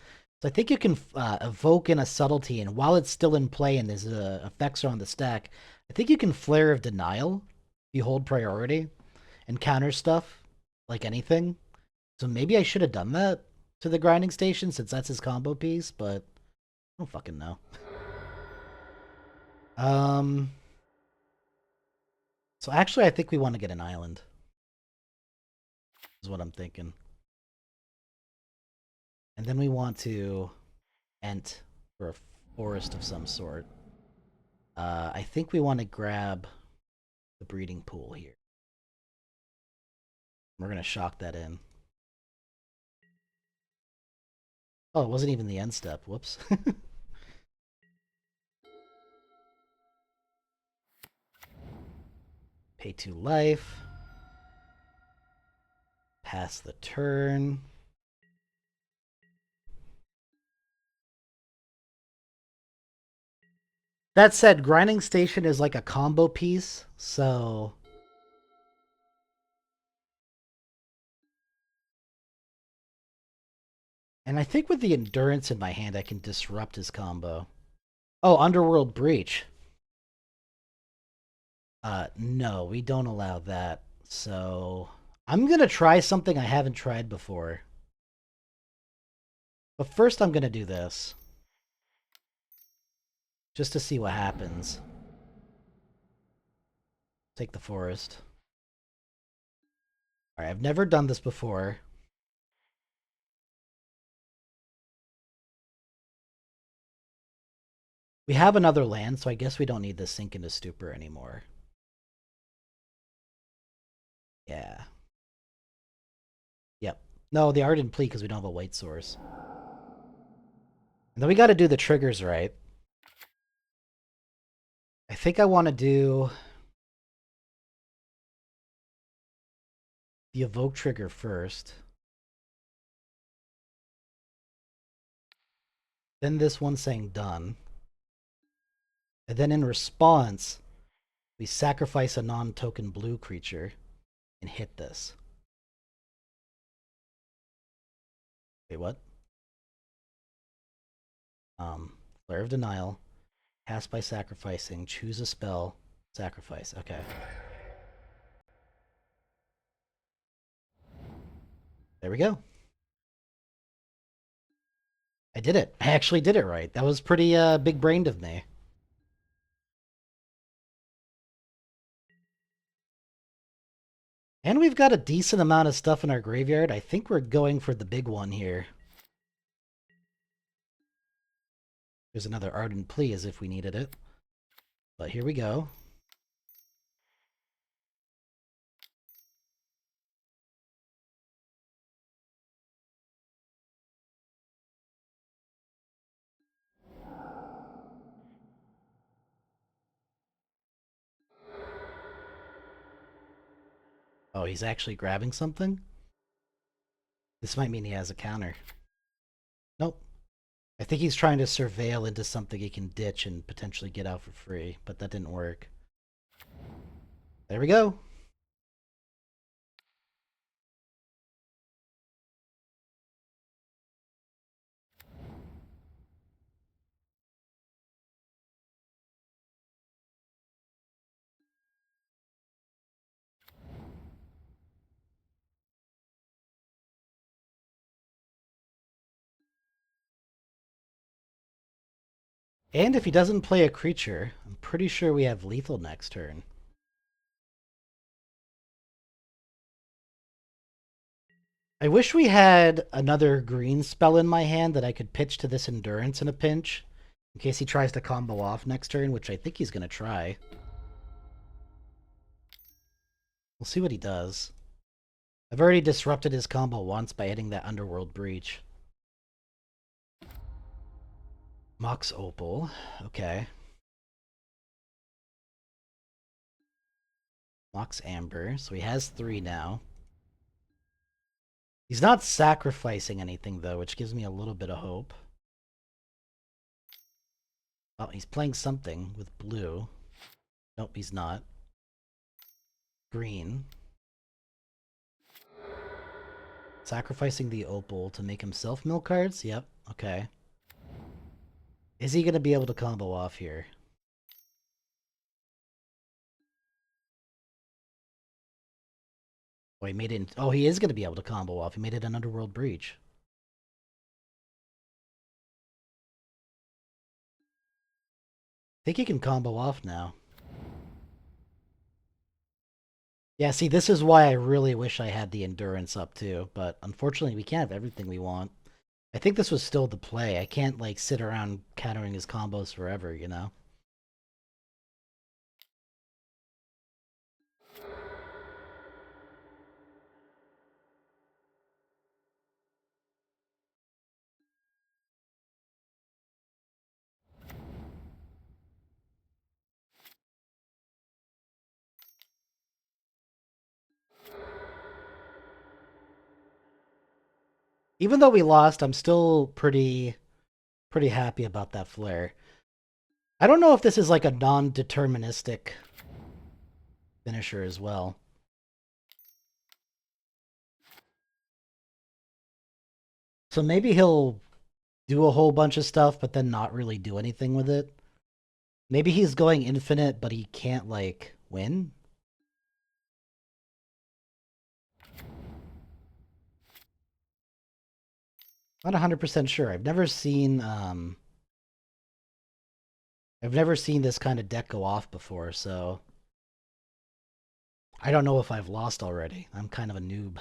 I think you can evoke in a Subtlety, and while it's still in play and there's effects are on the stack, I think you can Flare of Denial, you hold priority, and counter stuff like anything. So maybe I should have done that to the Grinding Station since that's his combo piece, but I don't fucking know. Um, so actually I think we want to get an island. Is what I'm thinking. And then we want to ent for a forest of some sort. I think we want to grab the breeding pool here. We're going to shock that in. Oh, it wasn't even the end step. Whoops. Pay 2 life. Pass the turn. That said, Grinding Station is like a combo piece, so... And I think with the Endurance in my hand, I can disrupt his combo. Oh, Underworld Breach. No, we don't allow that. So, I'm gonna try something I haven't tried before. But first I'm gonna do this. Just to see what happens. Take the forest. Alright, I've never done this before. We have another land, so I guess we don't need to sink into Stupor anymore. Yeah. Yep. No, the Ardent Plea because we don't have a white source. And then we gotta do the triggers right. I think I want to do the Evoke trigger first. Then this one saying done. And then in response, we sacrifice a non-token blue creature and hit this. Wait, what? Flare of Denial. Cast by sacrificing. Choose a spell. Sacrifice. Okay. There we go. I did it. I actually did it right. That was pretty big-brained of me. And we've got a decent amount of stuff in our graveyard. I think we're going for the big one here. There's another Ardent Plea as if we needed it. But here we go. Oh, he's actually grabbing something? This might mean he has a counter. Nope. I think he's trying to surveil into something he can ditch and potentially get out for free, but that didn't work. There we go. And if he doesn't play a creature, I'm pretty sure we have lethal next turn. I wish we had another green spell in my hand that I could pitch to this Endurance in a pinch, in case he tries to combo off next turn, which I think he's going to try. We'll see what he does. I've already disrupted his combo once by hitting that Underworld Breach. Mox Opal. Okay. Mox Amber. So he has 3 now. He's not sacrificing anything, though, which gives me a little bit of hope. Oh, he's playing something with blue. Nope, he's not. Green. Sacrificing the opal to make himself mill cards? Yep, okay. Is he going to be able to combo off here? Oh, he made it. Oh, he is going to be able to combo off. He made it an Underworld Breach. I think he can combo off now. Yeah, see, this is why I really wish I had the Endurance up too, but unfortunately we can't have everything we want. I think this was still the play. I can't, like, sit around countering his combos forever, you know? Even though we lost, I'm still pretty happy about that flare. I don't know if this is like a non-deterministic finisher as well. So maybe he'll do a whole bunch of stuff, but then not really do anything with it. Maybe he's going infinite, but he can't, like, win? Not 100% sure. I've never seen this kind of deck go off before, so I don't know if I've lost already. I'm kind of a noob.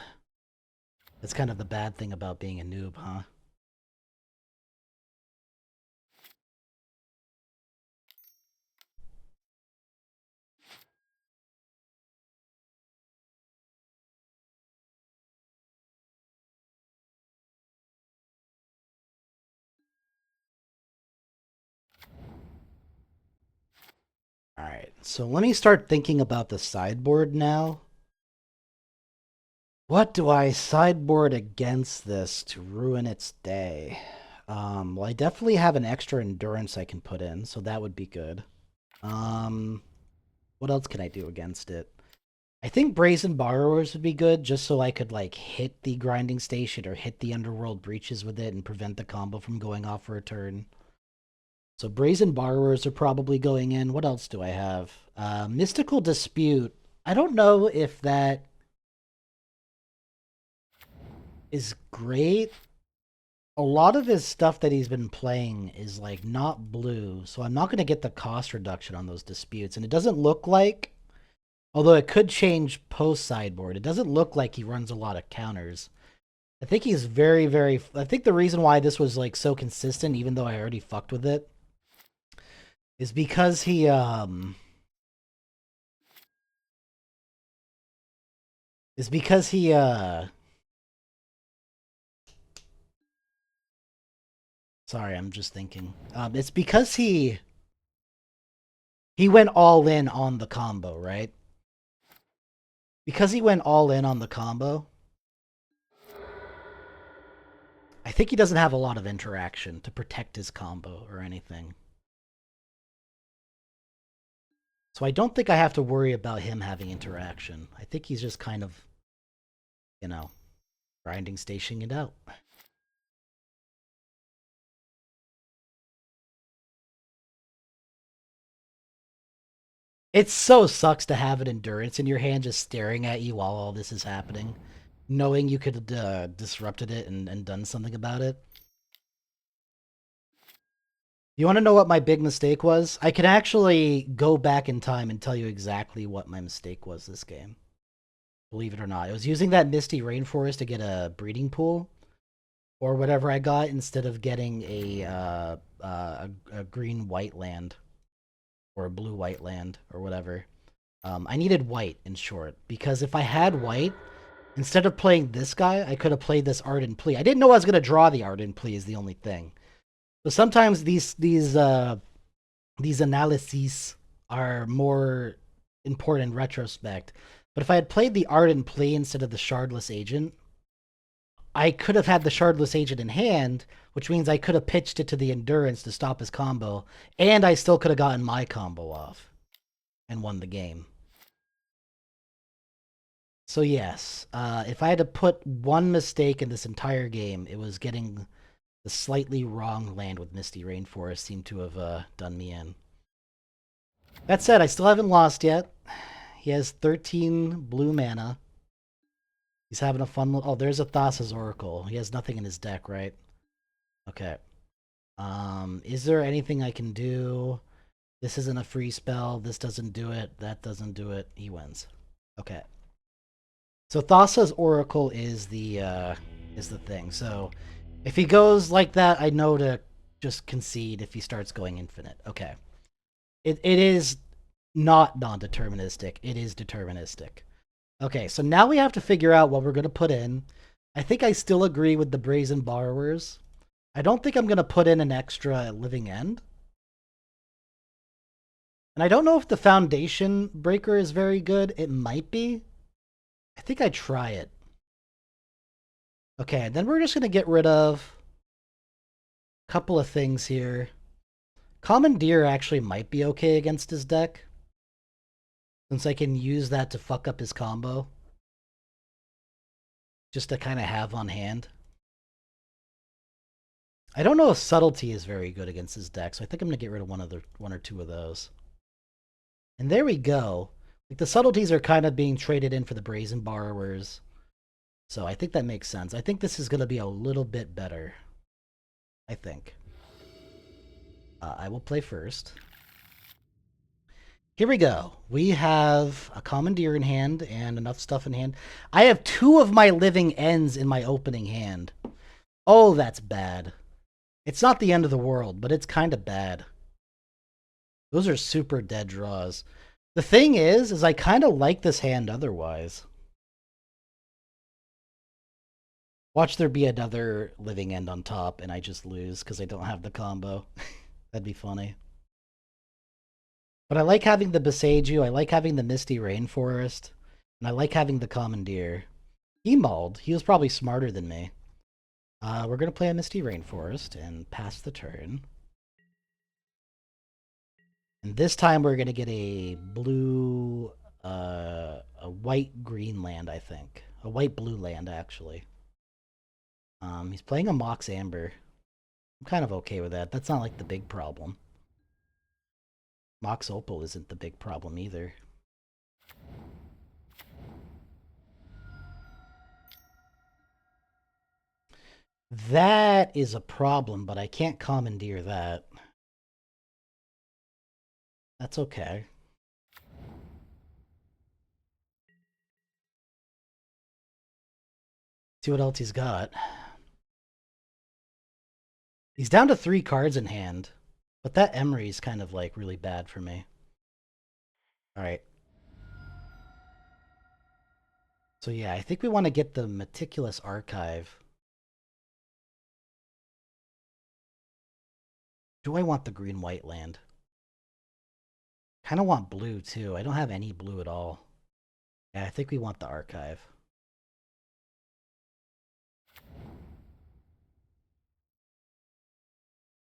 That's kind of the bad thing about being a noob, huh? Alright, so let me start thinking about the sideboard now. What do I sideboard against this to ruin its day? Well, I definitely have an extra endurance I can put in, so that would be good. What else can I do against it? I think Brazen Borrowers would be good, just so I could, like, hit the Grinding Station or hit the Underworld Breaches with it and prevent the combo from going off for a turn. So Brazen Borrowers are probably going in. What else do I have? Mystical Dispute. I don't know if that is great. A lot of his stuff that he's been playing is, like, not blue, so I'm not going to get the cost reduction on those disputes. And it doesn't look like, although it could change post-sideboard, it doesn't look like he runs a lot of counters. I think he's very, very... I think the reason why this was, like, so consistent, even though I already fucked with it, is because he, Sorry, I'm just thinking. It's because he went all in on the combo, right? Because he went all in on the combo, I think he doesn't have a lot of interaction to protect his combo or anything. So I don't think I have to worry about him having interaction. I think he's just kind of, you know, grinding, stationing it out. It so sucks to have an endurance in your hand just staring at you while all this is happening, knowing you could have disrupted it and done something about it. You want to know what my big mistake was? I can actually go back in time and tell you exactly what my mistake was this game. Believe it or not. I was using that Misty Rainforest to get a breeding pool, or whatever I got, instead of getting a green-white land, or a blue-white land, or whatever. I needed white, in short, because if I had white, instead of playing this guy, I could have played this Ardent Plea. I didn't know I was going to draw the Ardent Plea is the only thing. So sometimes these analyses are more important in retrospect. But if I had played the Ardent Plea instead of the Shardless Agent, I could have had the Shardless Agent in hand, which means I could have pitched it to the Endurance to stop his combo, and I still could have gotten my combo off and won the game. So yes, if I had to put one mistake in this entire game, it was getting the slightly wrong land with Misty Rainforest seemed to have done me in. That said, I still haven't lost yet. He has 13 blue mana. He's having a fun... Oh, there's a Thassa's Oracle. He has nothing in his deck, right? Okay. Is there anything I can do? This isn't a free spell. This doesn't do it. That doesn't do it. He wins. Okay. So Thassa's Oracle is the thing. So if he goes like that, I know to just concede if he starts going infinite. Okay. It is not non-deterministic. It is deterministic. Okay, so now we have to figure out what we're going to put in. I think I still agree with the Brazen Borrowers. I don't think I'm going to put in an extra Living End. And I don't know if the Foundation Breaker is very good. It might be. I think I'd try it. Okay, then we're just going to get rid of a couple of things here. Commandeer actually might be okay against his deck, since I can use that to fuck up his combo. Just to kind of have on hand. I don't know if Subtlety is very good against his deck, so I think I'm going to get rid of one or two of those. And there we go. Like, the Subtleties are kind of being traded in for the Brazen Borrowers. So I think that makes sense. I think this is going to be a little bit better. I think. I will play first. Here we go. We have a Commandeer in hand and enough stuff in hand. I have 2 of my living ends in my opening hand. Oh, that's bad. It's not the end of the world, but it's kind of bad. Those are super dead draws. The thing is I kind of like this hand otherwise. Watch there be another living end on top, and I just lose because I don't have the combo. That'd be funny. But I like having the Beseiju, I like having the Misty Rainforest, and I like having the Commandeer. He mulled. He was probably smarter than me. We're going to play a Misty Rainforest and pass the turn. And this time we're going to get a blue, a white-green land, I think. A white-blue land, actually. He's playing a Mox Amber. I'm kind of okay with that. That's not like the big problem. Mox Opal isn't the big problem either. That is a problem, but I can't commandeer that. That's okay. See what else he's got. He's down to 3 cards in hand, but that Emery's kind of like really bad for me. Alright. So yeah, I think we want to get the Meticulous Archive. Do I want the green-white land? Kind of want blue, too. I don't have any blue at all. Yeah, I think we want the Archive.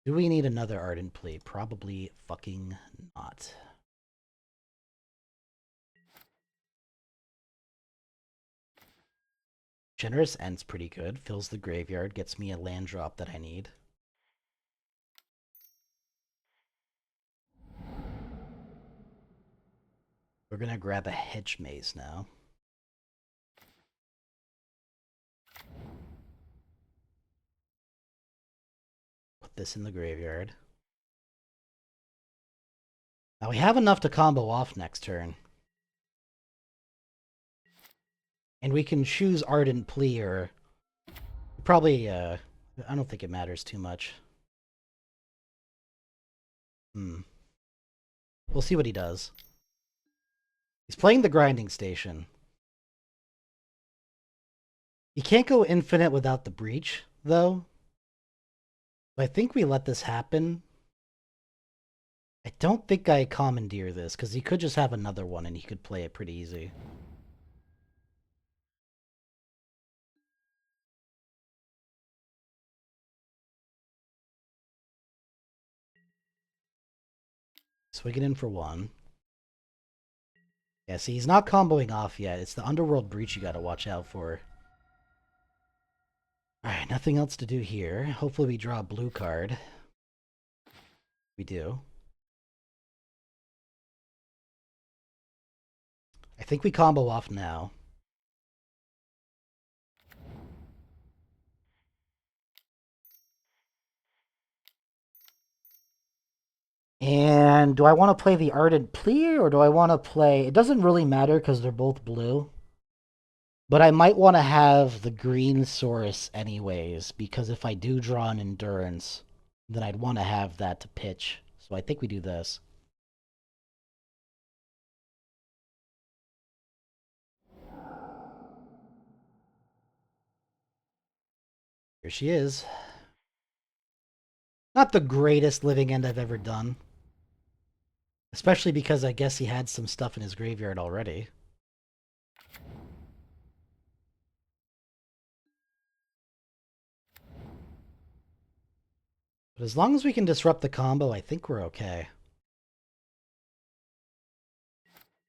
Do we need another Ardent Plea? Probably fucking not. Generous End's pretty good. Fills the graveyard, gets me a land drop that I need. We're gonna grab a Hedge Maze now. Put this in the graveyard. Now we have enough to combo off next turn. And we can choose Ardent Plea or... Probably, I don't think it matters too much. We'll see what he does. He's playing the Grinding Station. You can't go infinite without the Breach, though. I think we let this happen. I don't think I commandeer this, because he could just have another one and he could play it pretty easy. Swig it in for 1. Yeah, see, he's not comboing off yet. It's the Underworld Breach you gotta watch out for. Alright, nothing else to do here. Hopefully we draw a blue card. We do. I think we combo off now. And do I want to play the Ardent Plea, or do I want to play... It doesn't really matter because they're both blue. But I might want to have the green source anyways, because if I do draw an Endurance, then I'd want to have that to pitch. So I think we do this. Here she is. Not the greatest living end I've ever done. Especially because I guess he had some stuff in his graveyard already. But But as long as we can disrupt the combo, I think we're okay.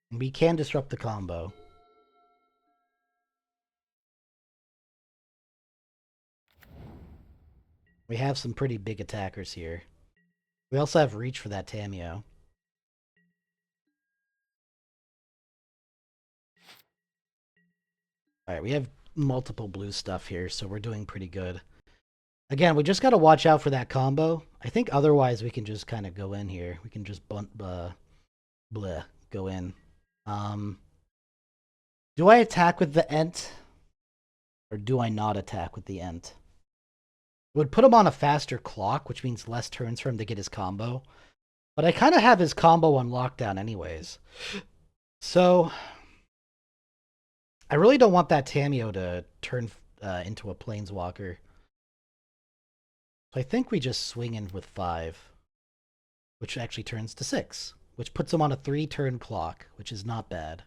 We can disrupt the combo. We have some pretty big attackers here. We also have reach for that Tamio. Alright, we have multiple blue stuff here, so we're doing pretty good. Again, we just gotta watch out for that combo. I think otherwise we can just kind of go in here. We can just go in. Do I attack with the Ent? Or do I not attack with the Ent? It would put him on a faster clock, which means less turns for him to get his combo. But I kind of have his combo on lockdown anyways. So, I really don't want that Tamio to turn into a Planeswalker. So I think we just swing in with 5. Which actually turns to 6. Which puts him on a 3-turn clock, which is not bad.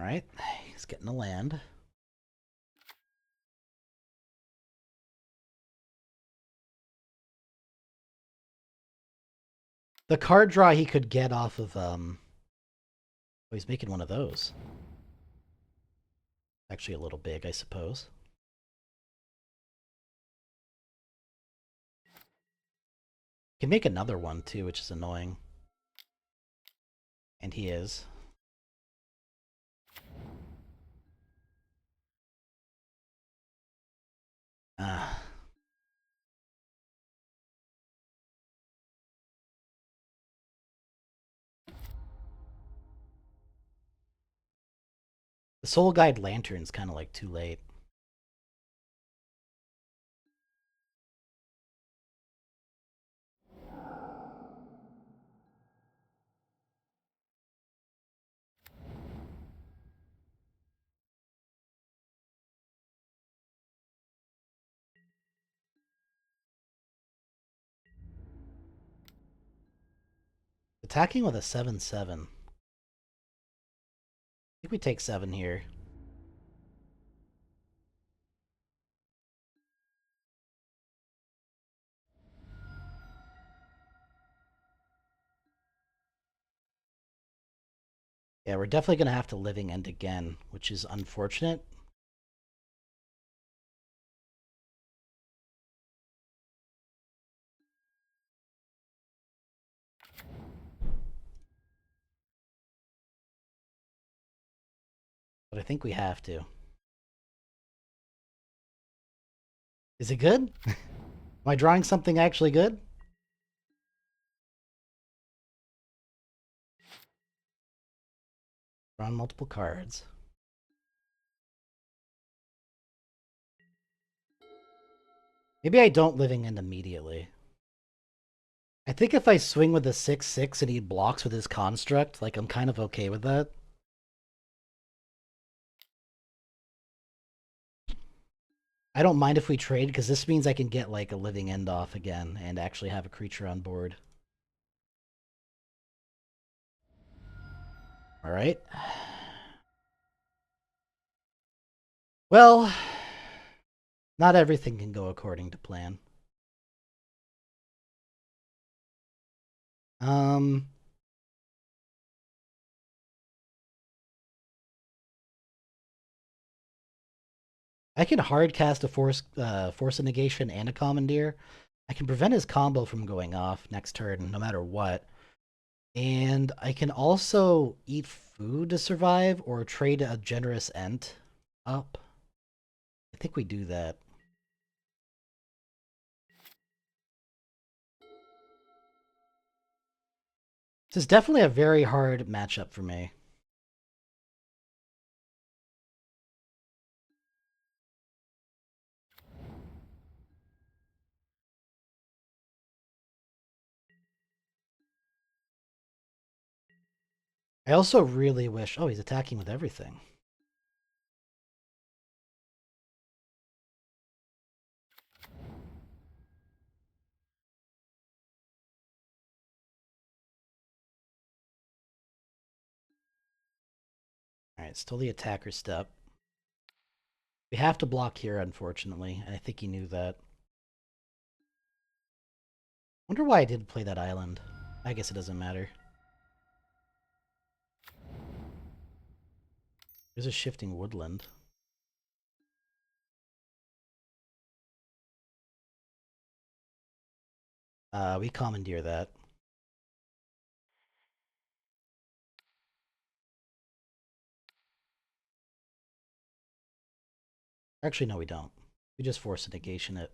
Alright, he's getting a land. The card draw he could get off of, oh, he's making one of those. Actually a little big, I suppose. Can make another one, too, which is annoying. And he is. Ah. The Soul Guide Lantern's kind of like too late. Attacking with a 7/7. I think we take 7 here. Yeah, we're definitely going to have to Living End again, which is unfortunate. But I think we have to. Is it good? Am I drawing something actually good? Drawing multiple cards. Maybe I don't Living End immediately. I think if I swing with the 6/6 and he blocks with his construct, like I'm kind of okay with that. I don't mind if we trade, because this means I can get like a Living End off again and actually have a creature on board. Alright. Well, not everything can go according to plan. I can hard cast a Force of Negation and a Commandeer. I can prevent his combo from going off next turn, no matter what. And I can also eat food to survive or trade a generous Ent up. I think we do that. This is definitely a very hard matchup for me. I also really wish... Oh, he's attacking with everything. Alright, still the attacker step. We have to block here, unfortunately, and I think he knew that. Wonder why I didn't play that island. I guess it doesn't matter. There's a shifting woodland. We commandeer that. Actually, no, we don't. We just force a negation it.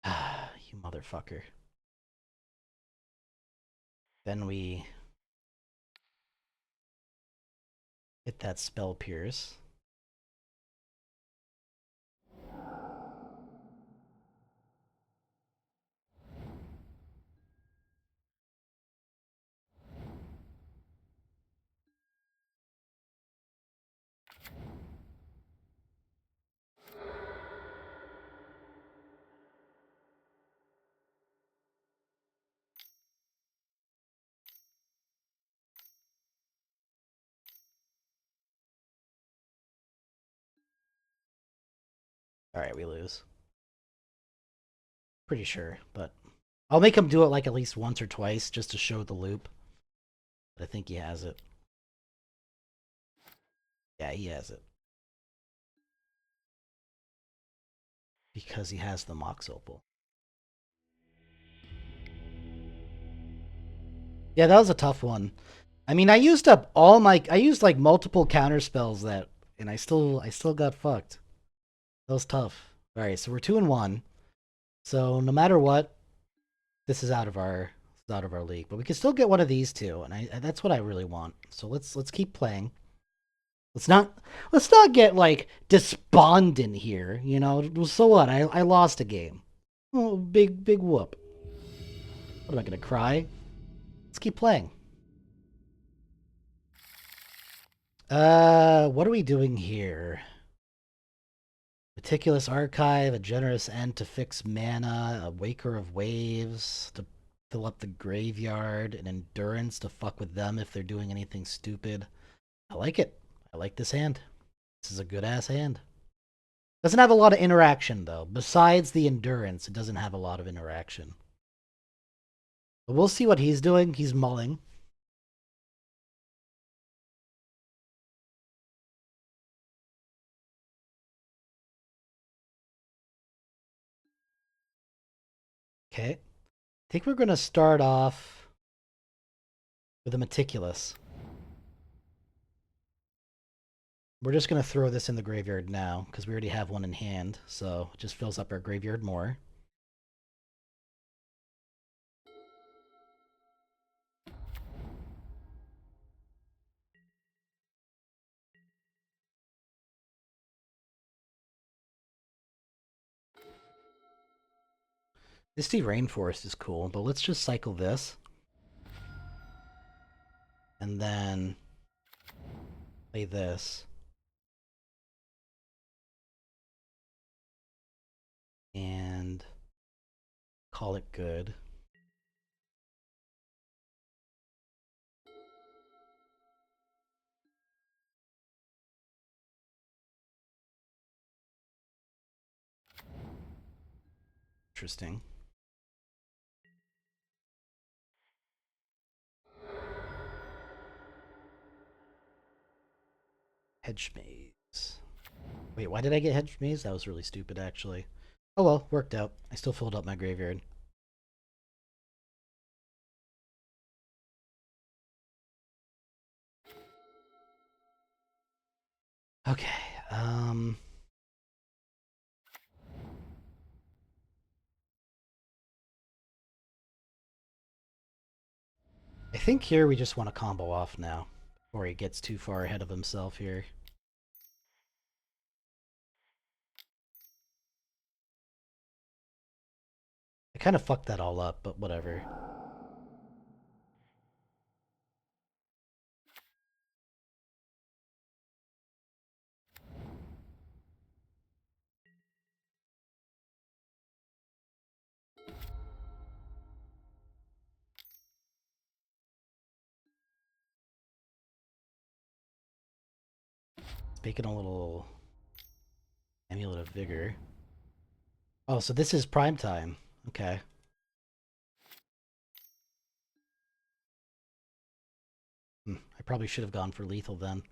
Ah, you motherfucker. Then we hit that spell pierce. Alright, we lose. Pretty sure, but I'll make him do it like at least once or twice just to show the loop. But I think he has it. Yeah, he has it. Because he has the Mox Opal. Yeah, that was a tough one. I mean, I used up all my... I used like multiple counter spells that... And I still got fucked. That was tough. Alright, so we're 2-1. So no matter what, this is out of our league. But we can still get one of these two, and that's what I really want. So let's keep playing. Let's not get like despondent here, you know. So what? I lost a game. Oh, big whoop. What am I gonna cry? Let's keep playing. What are we doing here? Meticulous Archive, a generous end to fix mana, a Waker of Waves to fill up the graveyard, an Endurance to fuck with them if they're doing anything stupid. I like it. I like this hand. This is a good-ass hand. Doesn't have a lot of interaction, though. Besides the Endurance, it doesn't have a lot of interaction. But we'll see what he's doing. He's mulling. Okay. I think we're going to start off with a Meticulous. We're just going to throw this in the graveyard now, because we already have one in hand, so it just fills up our graveyard more. Misty Rainforest is cool, but let's just cycle this. And then play this. And call it good. Interesting. Hedge Maze. Wait, why did I get Hedge Maze? That was really stupid, actually. Oh well, worked out. I still filled up my graveyard. Okay, I think here we just want to combo off now, before he gets too far ahead of himself here. I kind of fucked that all up, but whatever. Making a little amulet of vigor. Oh, so this is prime time. Okay. I probably should have gone for lethal then.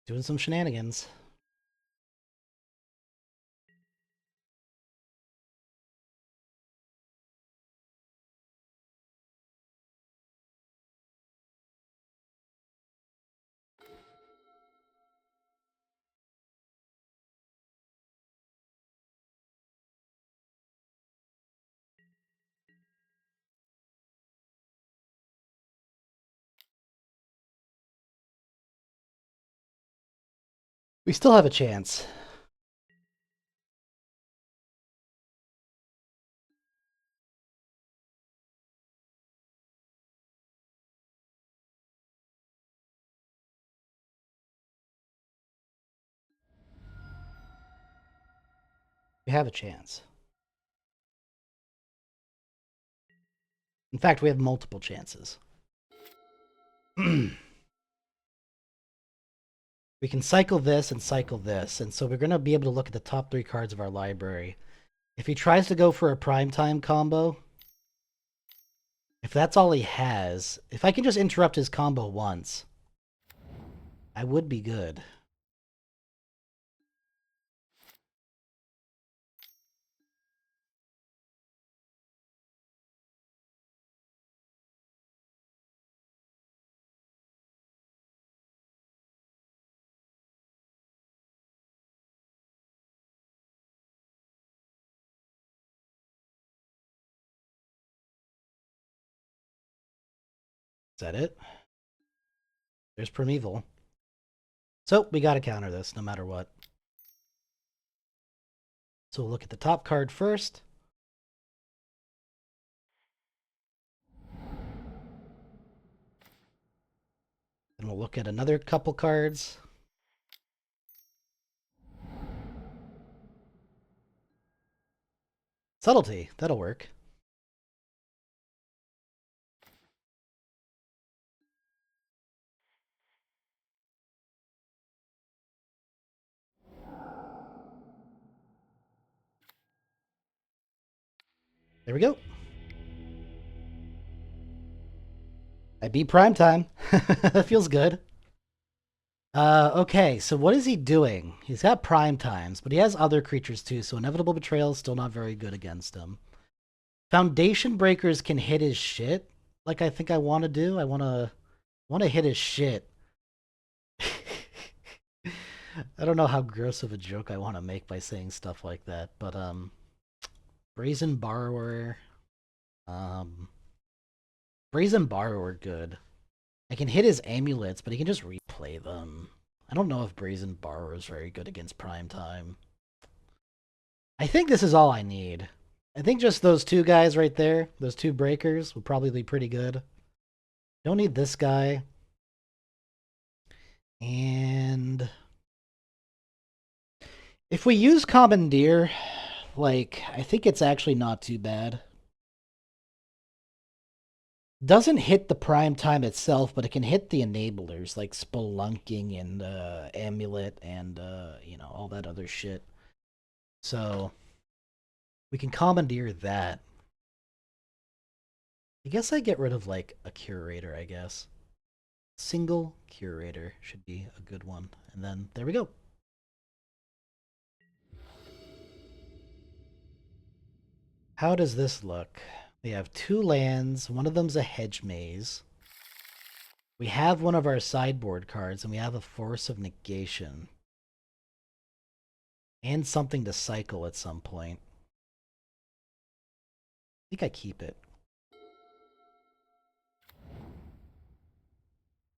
Doing some shenanigans. We still have a chance. We have a chance. In fact, we have multiple chances. We can cycle this and cycle this, and so we're going to be able to look at the top 3 cards of our library. If he tries to go for a primetime combo, if that's all he has, if I can just interrupt his combo once, I would be good. Is that it? There's Primeval. So we got to counter this no matter what. So we'll look at the top card first. Then we'll look at another couple cards. Subtlety, that'll work. There we go. I beat primetime. That feels good. Okay, so what is he doing? He's got prime times, but he has other creatures too, so Inevitable Betrayal is still not very good against him. Foundation Breakers can hit his shit, like I think I want to do. I want to hit his shit. I don't know how gross of a joke I want to make by saying stuff like that, but Brazen Borrower, Brazen Borrower good. I can hit his amulets, but he can just replay them. I don't know if Brazen Borrower is very good against prime time. I think this is all I need. I think just those 2 guys right there, those 2 breakers, will probably be pretty good. Don't need this guy. And if we use Commandeer, like, I think it's actually not too bad. Doesn't hit the prime time itself, but it can hit the enablers like Spelunking and Amulet and you know, all that other shit. So we can commandeer that. I guess I get rid of like a curator, I guess. Single curator should be a good one. And then there we go. How does this look? We have 2 lands, one of them's a hedge maze. We have one of our sideboard cards, and we have a Force of Negation. And something to cycle at some point. I think I keep it.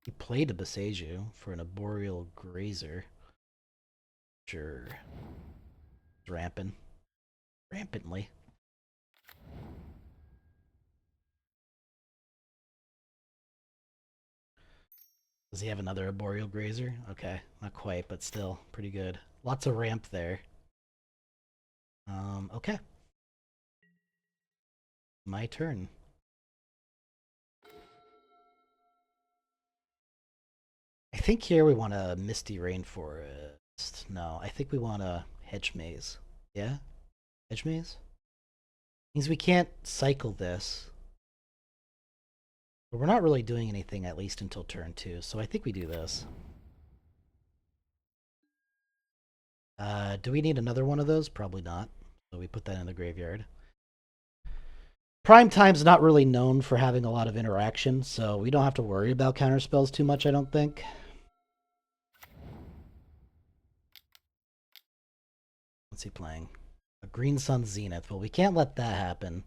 He played a Beseju for an Arboreal Grazer. Sure. Rampant. Rampantly. Does he have another arboreal grazer? Okay, not quite, but still pretty good. Lots of ramp there. Okay. My turn. I think here we want a misty rainforest. No, I think we want a hedge maze. Yeah? Hedge maze? Means we can't cycle this. But we're not really doing anything at least until turn 2, so I think we do this. Do we need another one of those? Probably not. So we put that in the graveyard. Prime time's not really known for having a lot of interaction, so we don't have to worry about counterspells too much, I don't think. What's he playing? A Green Sun Zenith. Well, we can't let that happen.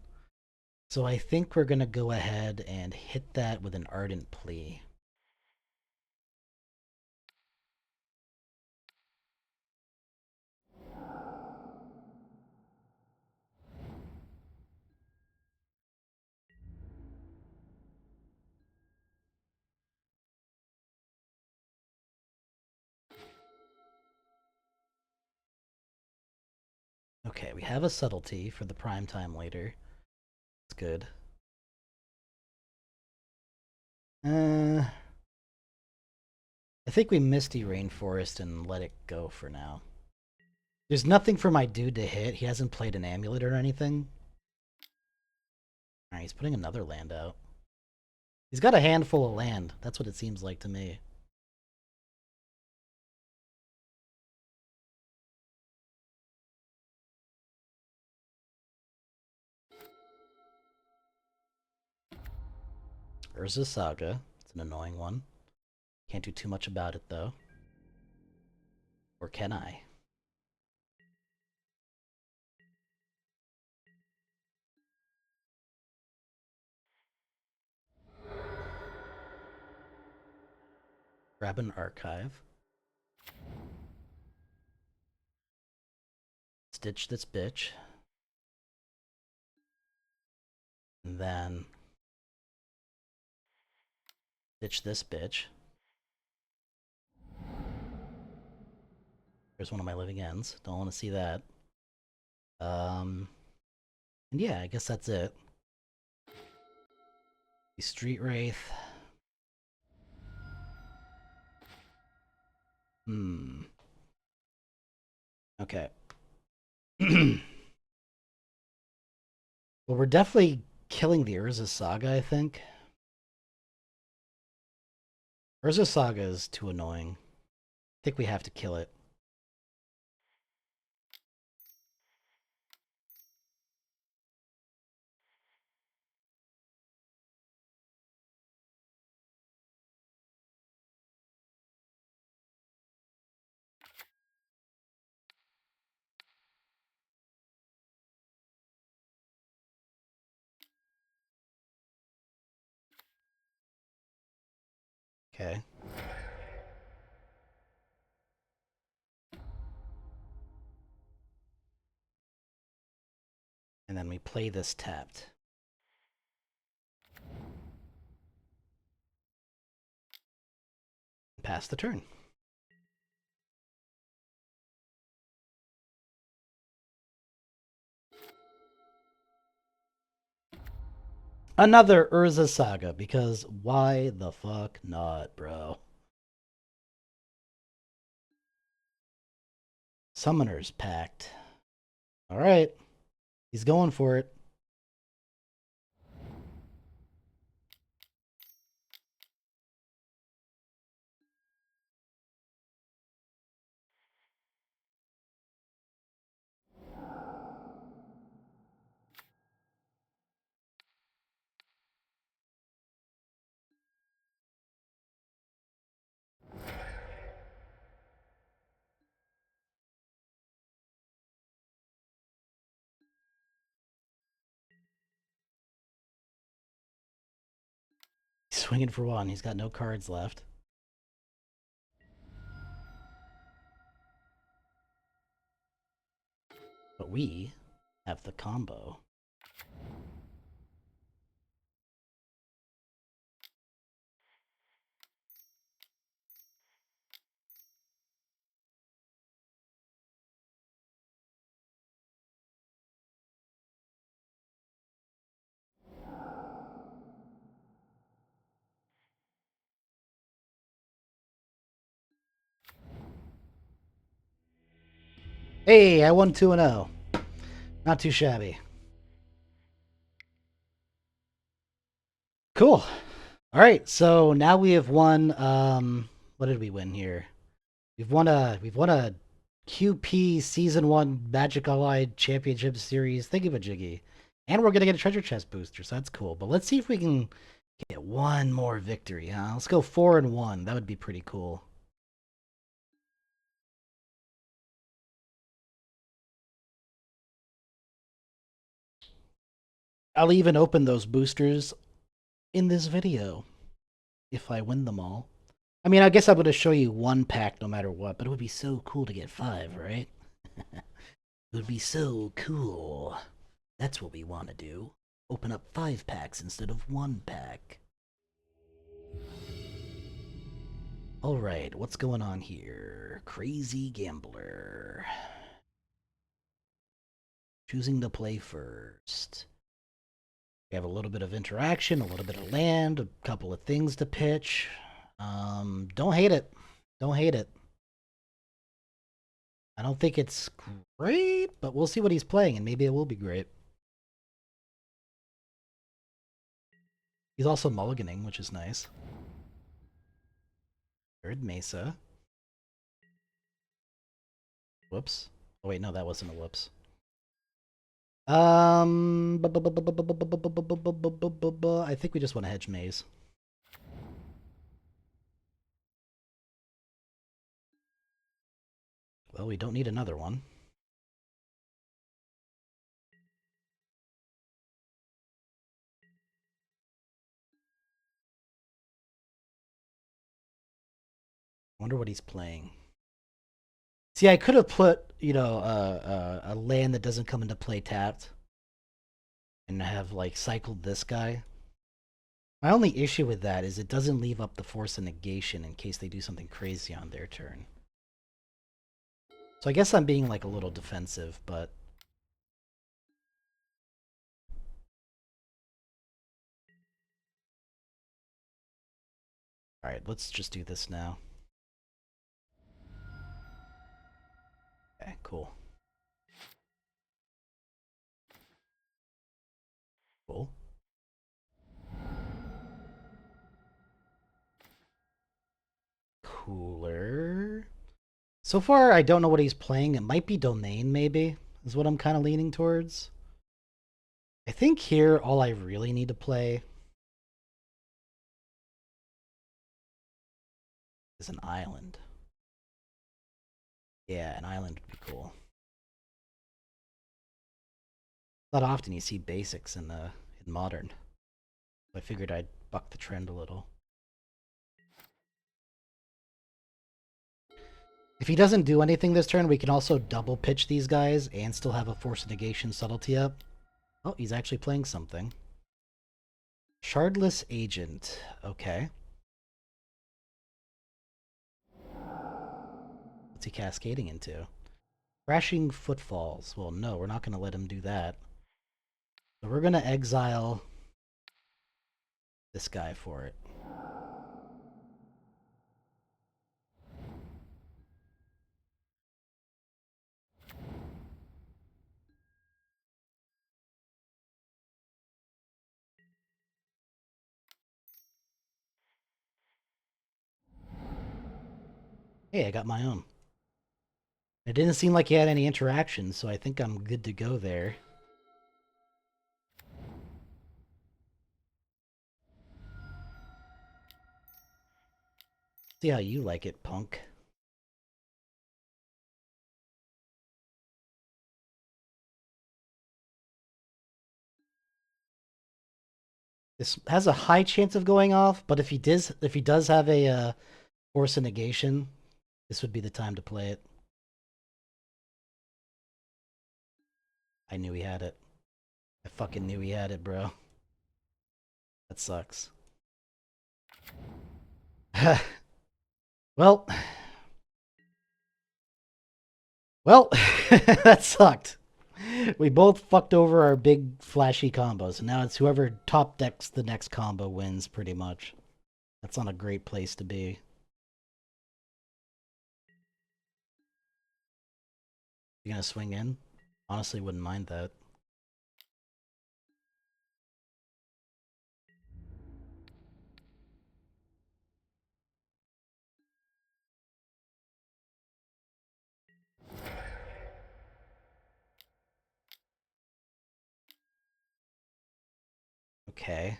So I think we're going to go ahead and hit that with an Ardent Plea. Okay, we have a Subtlety for the prime time later. It's good. I think we Misty Rainforest and let it go for now. There's nothing for my dude to hit. He hasn't played an amulet or anything. Alright, he's putting another land out. He's got a handful of land. That's what it seems like to me. Urza Saga. It's an annoying one. Can't do too much about it, though. Or can I? Grab an archive. Stitch this bitch. And then stitch this bitch. There's one of my living ends. Don't want to see that. And yeah, I guess that's it. The Street Wraith. Okay. Well, we're definitely killing the Urza Saga, I think. Urza Saga is too annoying. I think we have to kill it. Okay. And then we play this tapped. Pass the turn. Another Urza Saga, because why the fuck not, bro? Summoner's Pact. Alright. He's going for it. He's swinging for one. He's got no cards left. But we have the combo. Hey, I won 2-0. Not too shabby. Cool. All right, so now we have won. What did we win here? We've won a QP Season 1 Magic Allied Championship Series thingy-majiggy. And we're gonna get a treasure chest booster, so that's cool. But let's see if we can get one more victory, huh? Let's go 4-1. That would be pretty cool. I'll even open those boosters in this video if I win them all. I mean, I guess I'm going to show you one pack no matter what, but it would be so cool to get 5, right? It would be so cool. That's what we want to do. Open up 5 packs instead of 1 pack. Alright, what's going on here? Crazy Gambler. Choosing to play first. We have a little bit of interaction, a little bit of land, a couple of things to pitch. Don't hate it. Don't hate it. I don't think it's great, but we'll see what he's playing, and maybe it will be great. He's also mulliganing, which is nice. Third Mesa. Whoops. Oh wait, no, that wasn't a whoops. I think we just want to hedge Maze. Well, we don't need another one. Wonder what he's playing. See, I could have put, you know, a land that doesn't come into play tapped. And have, like, cycled this guy. My only issue with that is it doesn't leave up the force of negation in case they do something crazy on their turn. So I guess I'm being, like, a little defensive, but... Alright, let's just do this now. Okay, cool. Cool. Cooler. So far, I don't know what he's playing. It might be Domain, maybe, is what I'm kind of leaning towards. I think here, all I really need to play is an island. Yeah, an island would be cool. Not often you see basics in Modern. I figured I'd buck the trend a little. If he doesn't do anything this turn, we can also double pitch these guys and still have a Force of Negation subtlety up. Oh, he's actually playing something. Shardless Agent. Okay. What's he cascading into? Crashing Footfalls. Well, no, we're not going to let him do that. So we're going to exile this guy for it. Hey, I got my own. It didn't seem like he had any interactions, so I think I'm good to go there. See how you like it, punk. This has a high chance of going off, but if he does have a Force of Negation, this would be the time to play it. I knew he had it. I fucking knew he had it, bro. That sucks. Well, that sucked. We both fucked over our big flashy combos, and now it's whoever top decks the next combo wins, pretty much. That's not a great place to be. You gonna swing in? Honestly, wouldn't mind that. Okay.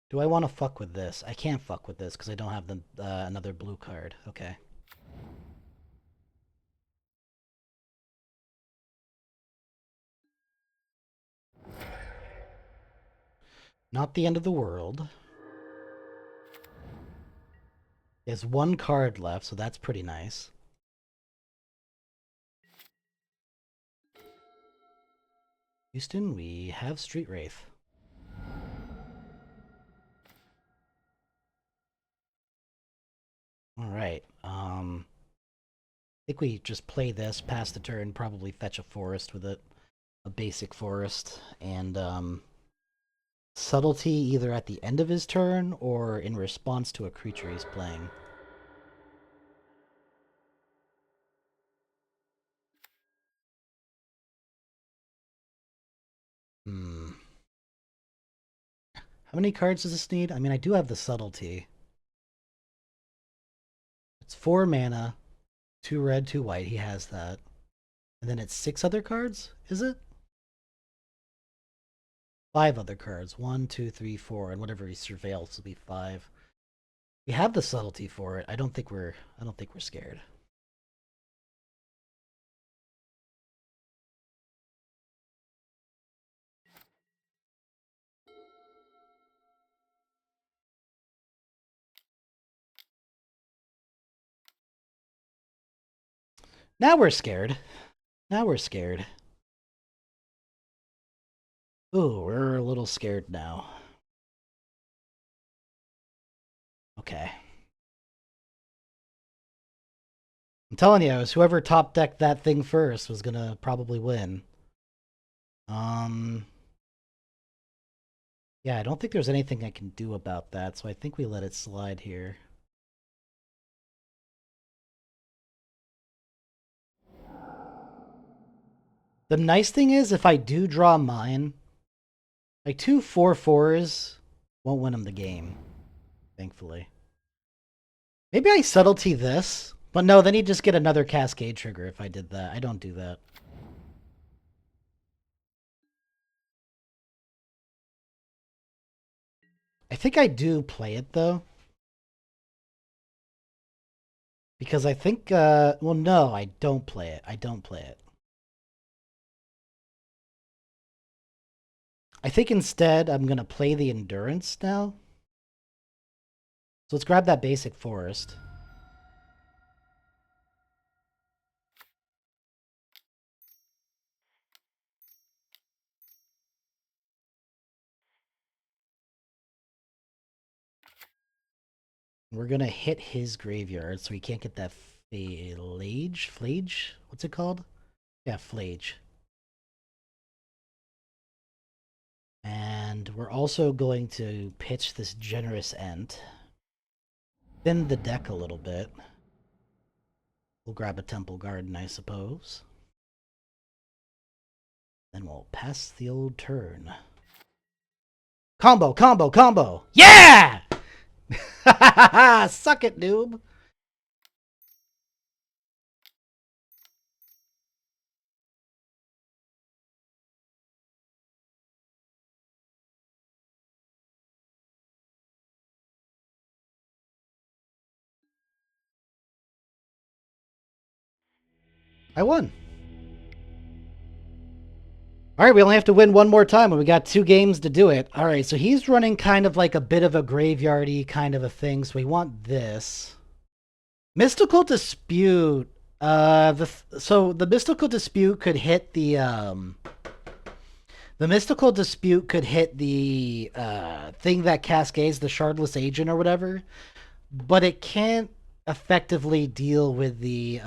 Do I want to fuck with this? I can't fuck with this because I don't have the another blue card. Okay. Not the end of the world. There's one card left, so that's pretty nice. Houston, we have Street Wraith. Alright, I think we just play this, pass the turn, probably fetch a forest with it. A basic forest, and, subtlety either at the end of his turn or in response to a creature he's playing. Hmm. How many cards does this need? I mean, I do have the subtlety. It's 4 mana, 2 red, 2 white. He has that. And then it's 6 other cards, is it? 5 other cards. 1, 2, 3, 4, and whatever he surveils will be 5. We have the subtlety for it. I don't think we're scared. Now we're scared. Now we're scared. Ooh, we're a little scared now. Okay. I'm telling you, it was whoever top decked that thing first was gonna probably win. Yeah, I don't think there's anything I can do about that, so I think we let it slide here. The nice thing is, if I do draw mine, like 2 4/4s won't win him the game, thankfully. Maybe I subtlety this, but no, then he'd just get another cascade trigger if I did that. I don't do that. I think I do play it, though. Because I think, well, no, I don't play it. I don't play it. I think instead I'm going to play the Endurance now. So let's grab that basic forest. We're going to hit his graveyard so he can't get that flage? Flage? What's it called? Yeah, flage. And we're also going to pitch this generous Ent. Thin the deck a little bit. We'll grab a Temple Garden, I suppose. Then we'll pass the old turn. Combo, combo, combo! Yeah! Suck it, noob! I won. Alright, we only have to win one more time, and we got 2 games to do it. Alright, so he's running kind of like a bit of a graveyardy kind of a thing, so we want this. Mystical Dispute. So the Mystical Dispute could hit the Mystical Dispute could hit the thing that cascades the Shardless Agent or whatever, but it can't effectively deal with the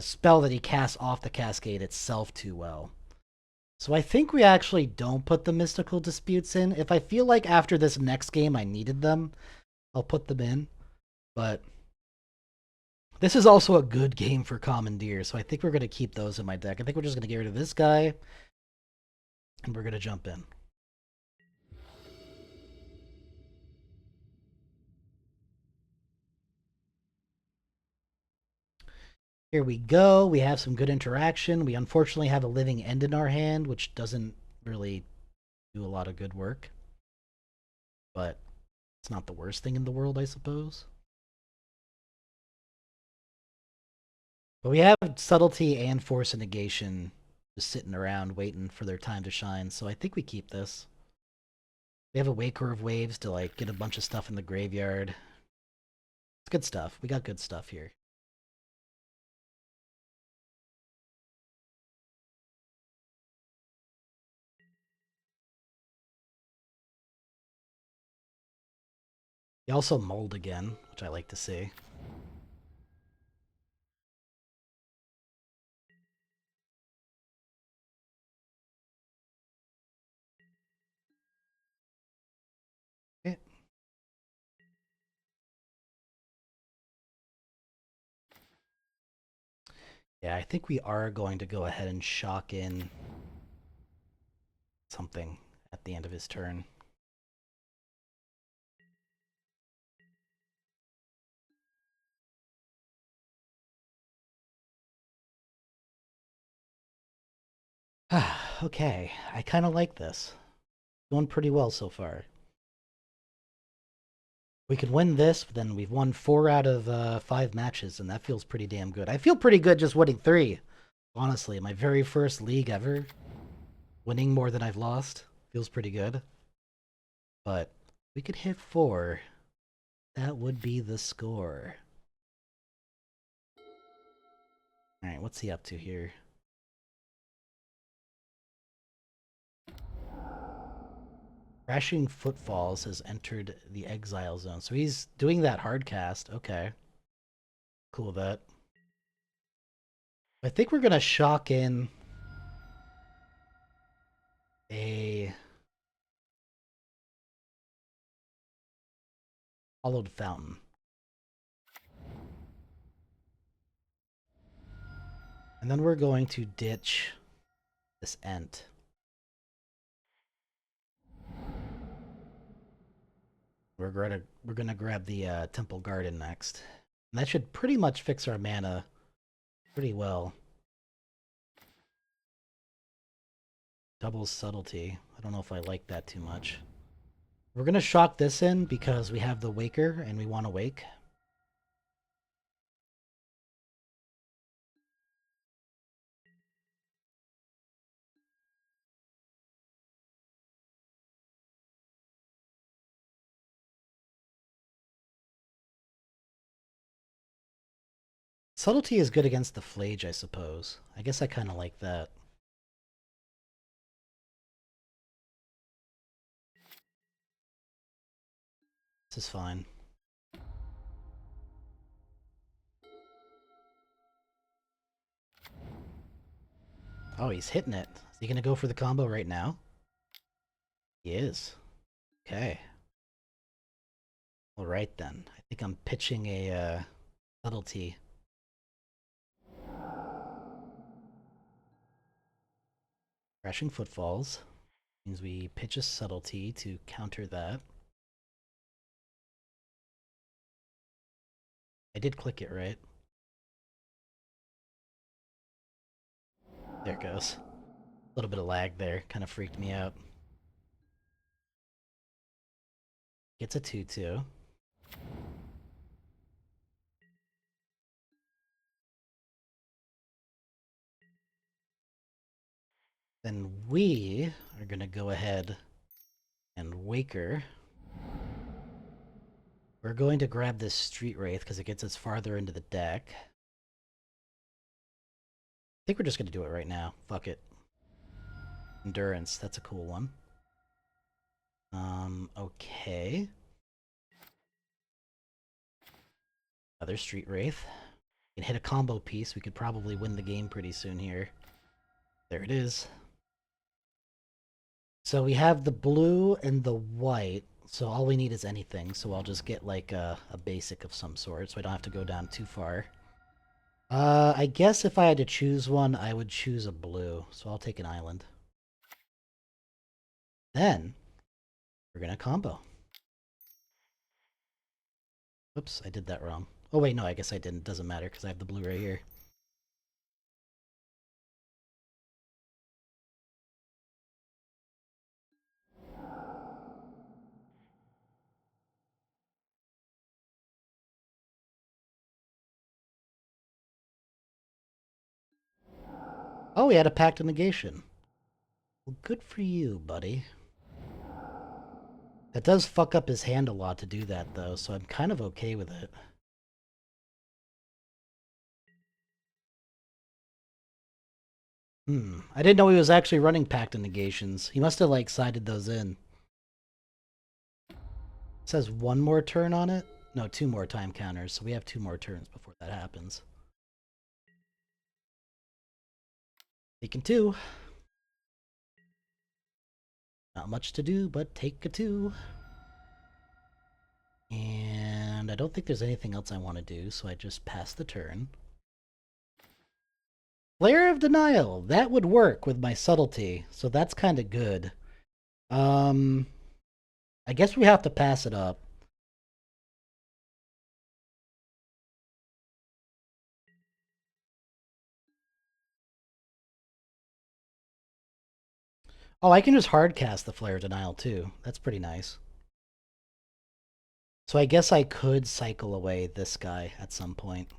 spell that he casts off the cascade itself too well. So I think we actually don't put the mystical disputes in. If I feel like after this next game I needed them, I'll put them in. But this is also a good game for Commandeer, so I think we're going to keep those in my deck. I think we're just going to get rid of this guy, and we're going to jump in. Here we go. We have some good interaction. We unfortunately have a living end in our hand, which doesn't really do a lot of good work. But it's not the worst thing in the world, I suppose. But we have subtlety and force and negation just sitting around waiting for their time to shine, so I think we keep this. We have a Waker of Waves to like get a bunch of stuff in the graveyard. It's good stuff. We got good stuff here. We also mold again, which I like to see. Okay. Yeah, I think we are going to go ahead and shock in something at the end of his turn. Okay, I kind of like this. Going pretty well so far. We could win this, but then we've won 4 out of 5 matches, and that feels pretty damn good. I feel pretty good just winning 3. Honestly, my very first league ever, winning more than I've lost, feels pretty good. But we could hit 4. That would be the score. Alright, what's he up to here? Crashing Footfalls has entered the exile zone. So he's doing that hard cast. Okay. Cool with that. I think we're going to shock in a Hollowed Fountain. And then we're going to ditch this Ent. We're gonna grab the Temple Garden next. And that should pretty much fix our mana pretty well. Doubles subtlety. I don't know if I like that too much. We're gonna shock this in because we have the Waker and we want to wake. Subtlety is good against the Flage, I suppose. I guess I kind of like that. This is fine. Oh, he's hitting it. Is he gonna go for the combo right now? He is. Okay. Alright then. I think I'm pitching a subtlety. Crashing Footfalls means we pitch a subtlety to counter that. I did click it right. There it goes. A little bit of lag there. Kind of freaked me out. Gets a 2-2. Then we are going to go ahead and Waker. We're going to grab this Street Wraith because it gets us farther into the deck. I think we're just going to do it right now. Fuck it. Endurance, that's a cool one. Okay. Another Street Wraith. We can hit a combo piece. We could probably win the game pretty soon here. There it is. So we have the blue and the white. So all we need is anything. So I'll just get like a basic of some sort so I don't have to go down too far. I guess if I had to choose one, I would choose a blue. So I'll take an island. Then we're going to combo. Oops, I did that wrong. Oh wait, no, I guess I didn't. Doesn't matter because I have the blue right here. Oh, we had a pact of negation. Well, good for you, buddy. That does fuck up his hand a lot to do that, though, so I'm kind of okay with it. I didn't know he was actually running pact of negations. He must have, like, sided those in. It says one more turn on it? No, two more time counters, so we have two more turns before that happens. Taking two. Not much to do, but take a two. And I don't think there's anything else I want to do, so I just pass the turn. Flare of Denial! That would work with my subtlety, so that's kind of good. I guess we have to pass it up. Oh, I can just hardcast the Flare of Denial too. That's pretty nice. So I guess I could cycle away this guy at some point.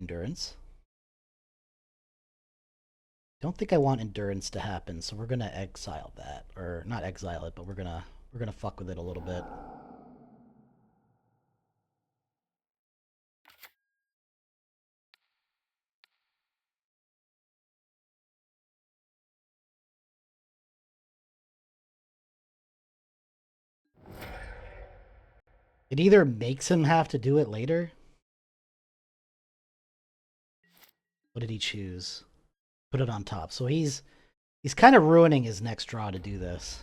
Endurance. Don't think I want endurance to happen, so we're gonna exile that. Or not exile it, but we're gonna fuck with it a little bit. It either makes him have to do it later. What did he choose? Put it on top. So he's kind of ruining his next draw to do this.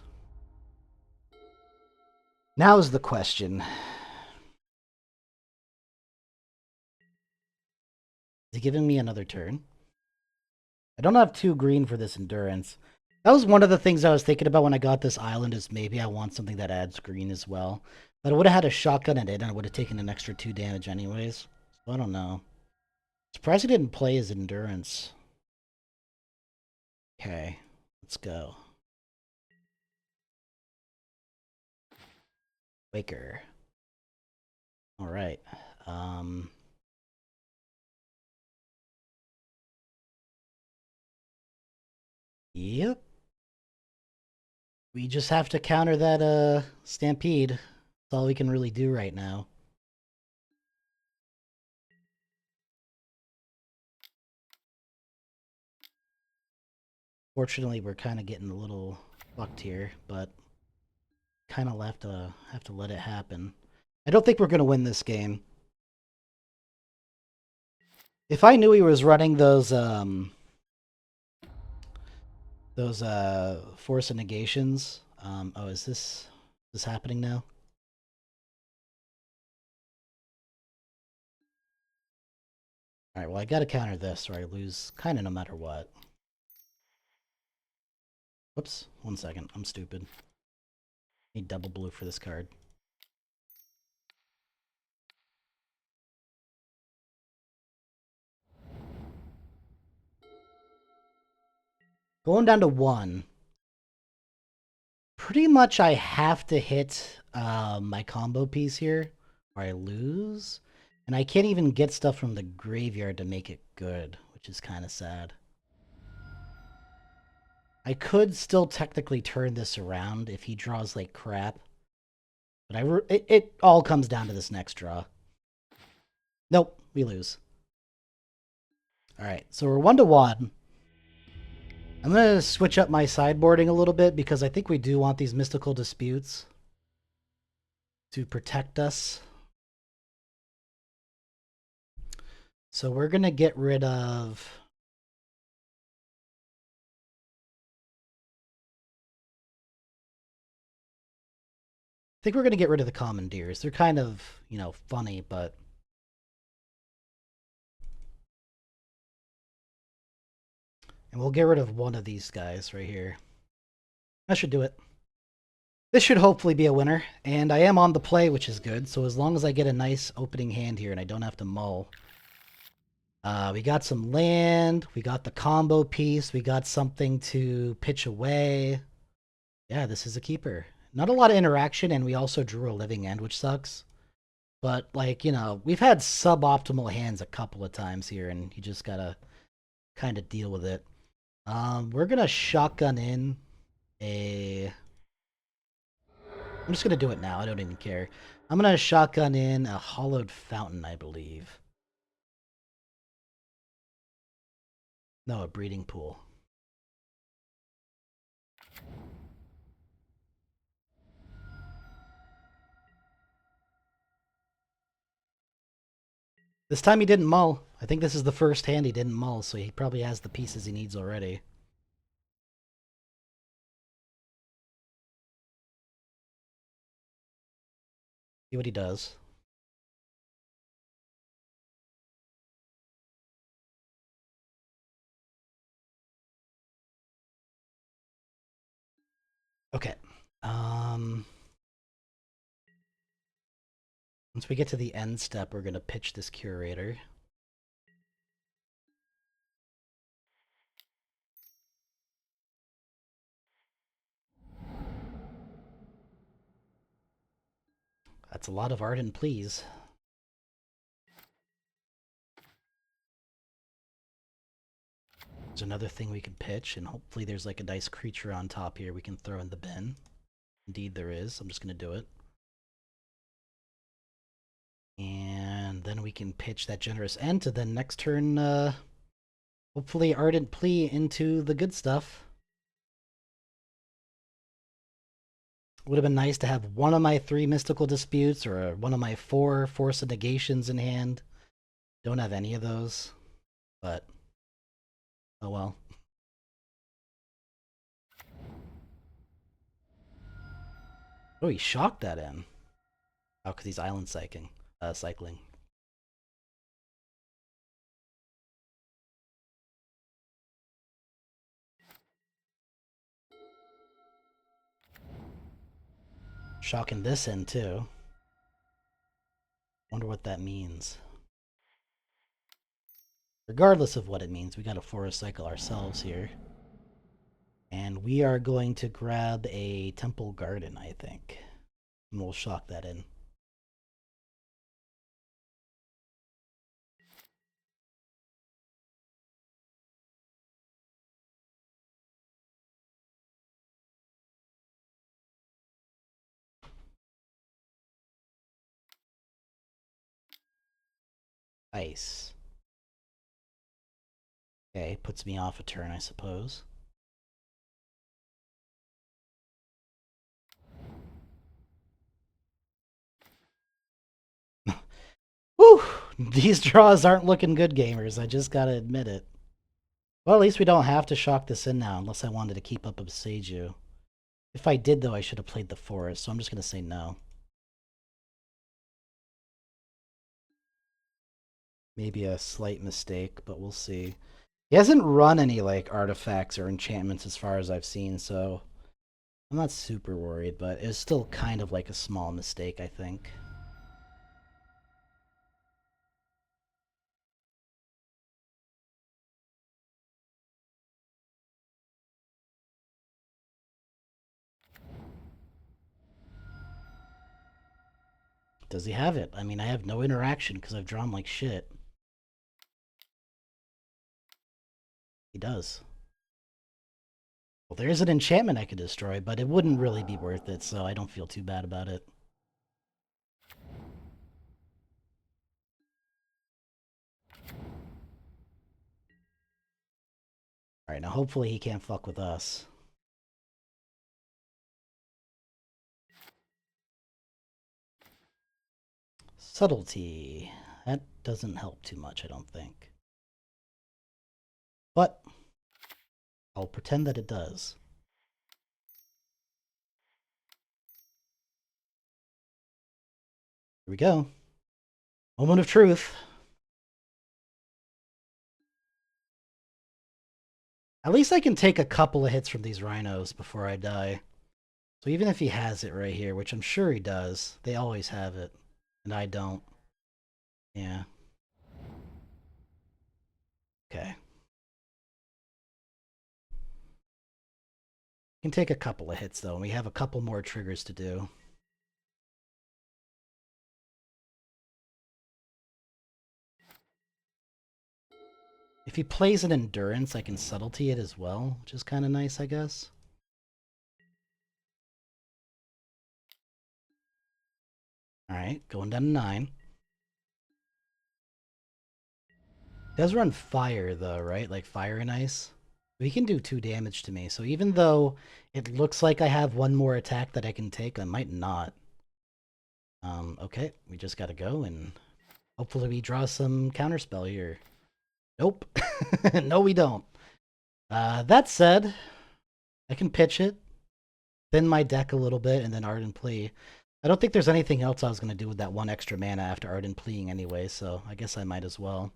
Now is the question. Is he giving me another turn? I don't have two green for this endurance. That was one of the things I was thinking about when I got this island is maybe I want something that adds green as well. But I would have had a shotgun in it and I would have taken an extra 2 damage anyways. So I don't know. Surprised he didn't play his endurance. Okay, let's go. Waker. Alright. Yep. We just have to counter that Stampede. That's all we can really do right now. Fortunately, we're kind of getting a little fucked here, but kind of have to let it happen. I don't think we're going to win this game. If I knew he was running those force of negations, oh, is this happening now? All right, well, I got to counter this or I lose kind of no matter what. Whoops, 1 second. I'm stupid. Need double blue for this card. Going down to 1. Pretty much I have to hit my combo piece here or I lose. And I can't even get stuff from the graveyard to make it good, which is kind of sad. I could still technically turn this around if he draws like crap. But it all comes down to this next draw. Nope, we lose. Alright, so we're 1-1. I'm going to switch up my sideboarding a little bit because I think we do want these mystical disputes to protect us. So we're going to get rid of think we're going to get rid of the commandeers. They're kind of, funny, but... And we'll get rid of one of these guys right here. That should do it. This should hopefully be a winner, and I am on the play, which is good, so as long as I get a nice opening hand here and I don't have to mull. We got some land, we got the combo piece, we got something to pitch away. Yeah, this is a keeper. Not a lot of interaction, and we also drew a living end, which sucks. But, like, we've had suboptimal hands a couple of times here, and you just gotta kind of deal with it. We're gonna shotgun in a... I'm just gonna do it now, I don't even care. I'm gonna shotgun in a hollowed fountain, I believe. No, a breeding pool. This time he didn't mull. I think this is the first hand he didn't mull, so he probably has the pieces he needs already. See what he does. Okay. Once we get to the end step, we're going to pitch this curator. That's a lot of ardent please. There's another thing we can pitch, and hopefully there's like a nice creature on top here we can throw in the bin. Indeed there is. I'm just going to do it. And then we can pitch that generous end to then next turn, hopefully ardent plea into the good stuff. Would have been nice to have one of my 3 mystical disputes or one of my 4 force of negations in hand. Don't have any of those, but oh well. Oh, he shocked that in. Oh, because he's island cycling. Cycling. Shocking this in too. Wonder what that means. Regardless of what it means, we got to forest cycle ourselves here. And we are going to grab a temple garden, I think. And we'll shock that in. Ice. Okay, puts me off a turn, I suppose. Whew! These draws aren't looking good, gamers. I just gotta admit it. Well, at least we don't have to shock this in now, unless I wanted to keep up a Seiju. If I did, though, I should have played the forest, so I'm just gonna say no. Maybe a slight mistake, but we'll see. He hasn't run any, like, artifacts or enchantments as far as I've seen, so I'm not super worried, but it's still kind of like a small mistake, I think. Does he have it? I mean, I have no interaction because I've drawn like shit. He does. Well, there is an enchantment I could destroy, but it wouldn't really be worth it, so I don't feel too bad about it. Alright, now hopefully he can't fuck with us. Subtlety. That doesn't help too much, I don't think. But I'll pretend that it does. Here we go. Moment of truth. At least I can take a couple of hits from these rhinos before I die. So even if he has it right here, which I'm sure he does, they always have it. And I don't. Yeah. Okay. Can take a couple of hits though, and we have a couple more triggers to do. If he plays an endurance, I can subtlety it as well, which is kind of nice, I guess. Alright, going down to 9. Does run fire though, right? Like fire and ice. He can do 2 damage to me, so even though it looks like I have one more attack that I can take, I might not. Okay, we just gotta go and hopefully we draw some counterspell here. Nope. No, we don't. That said, I can pitch it, thin my deck a little bit, and then Ardent Plea. I don't think there's anything else I was going to do with that 1 extra mana after Ardent Pleading anyway, so I guess I might as well.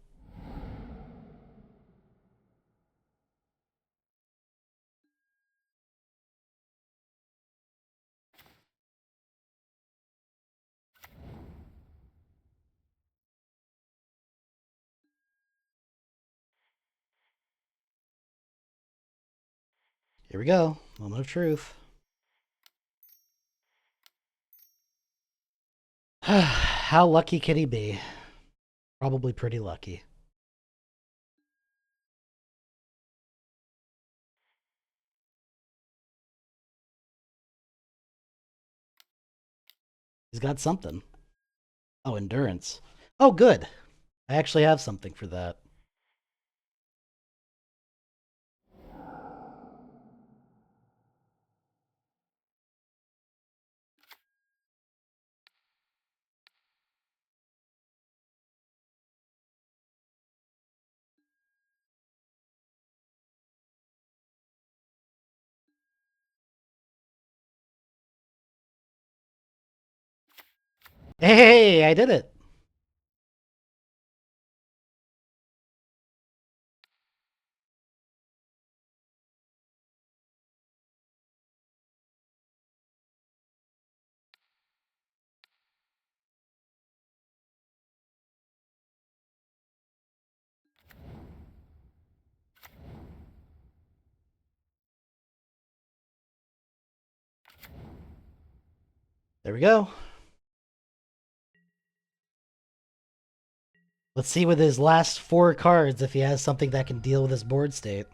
Here we go. Moment of truth. How lucky can he be? Probably pretty lucky. He's got something. Oh, endurance. Oh, good. I actually have something for that. Hey, I did it. There we go. Let's see with his last 4 cards if he has something that can deal with his board state.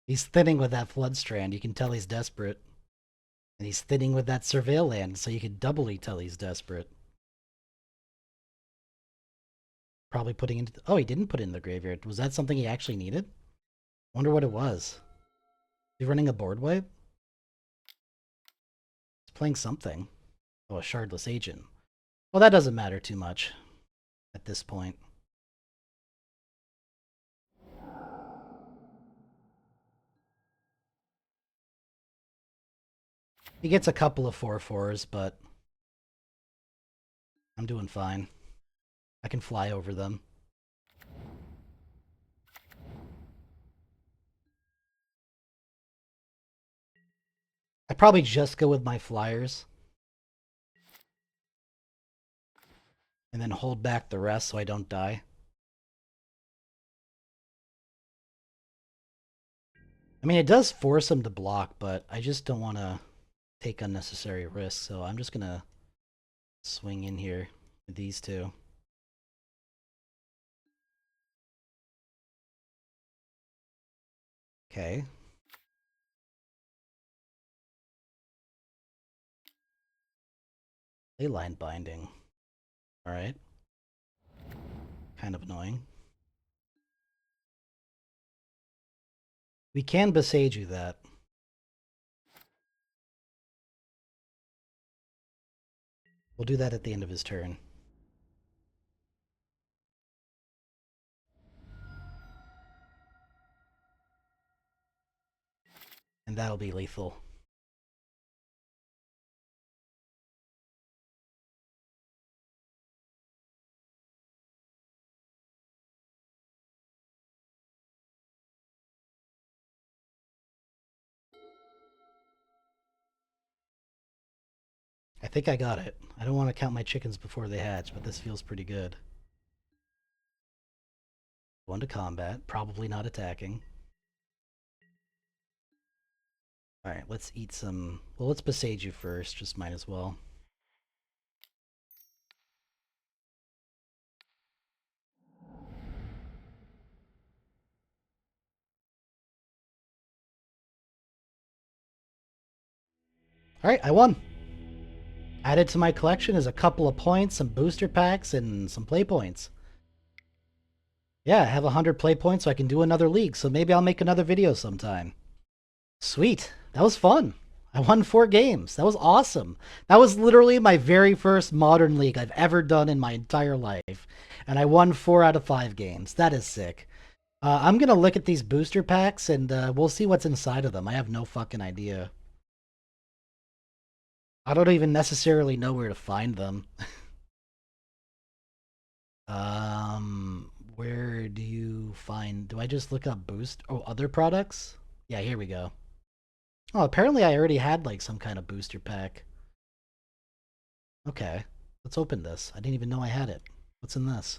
He's thinning with that Flood Strand. You can tell he's desperate. And he's thinning with that Surveil Land, so you can doubly tell he's desperate. Probably putting into... Oh, he didn't put it in the graveyard. Was that something he actually needed? Wonder what it was. Is he running a board wipe? He's playing something. Oh, a Shardless Agent. Well, that doesn't matter too much at this point. He gets a couple of 4/4s, but I'm doing fine. I can fly over them. I probably just go with my flyers. And then hold back the rest so I don't die. I mean, it does force him to block, but I just don't want to take unnecessary risks, so I'm just gonna swing in here with these 2. Okay. Leyline Binding. Alright. Kind of annoying. We can Beseiju that. We'll do that at the end of his turn. And that'll be lethal. think I got it. I don't want to count my chickens before they hatch, but this feels pretty good. One to combat, probably not attacking. Alright, let's eat some... Well, let's besiege you first, just might as well. Alright, I won! Added to my collection is a couple of points, some booster packs, and some play points. Yeah, I have 100 play points, so I can do another league, so maybe I'll make another video sometime. Sweet. That was fun. I won 4 games. That was awesome. That was literally my very first modern league I've ever done in my entire life. And I won 4 out of 5 games. That is sick. I'm going to look at these booster packs and we'll see what's inside of them. I have no fucking idea. I don't even necessarily know where to find them. Where do you find... Do I just look up boost... Oh, other products? Yeah, here we go. Oh, apparently I already had, like, some kind of booster pack. Okay, let's open this. I didn't even know I had it. What's in this?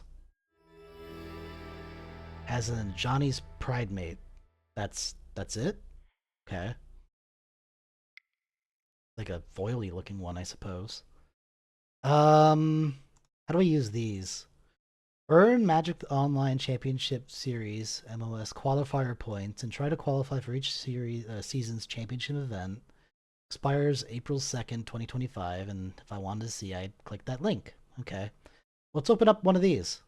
As in Johnny's Pride Mate. That's it? Okay. Like a foily looking one, I suppose. How do I use these? Earn Magic Online Championship Series MOS qualifier points and try to qualify for each series season's championship event. Expires April 2nd, 2025, and if I wanted to see, I'd click that link. Okay. Let's open up one of these.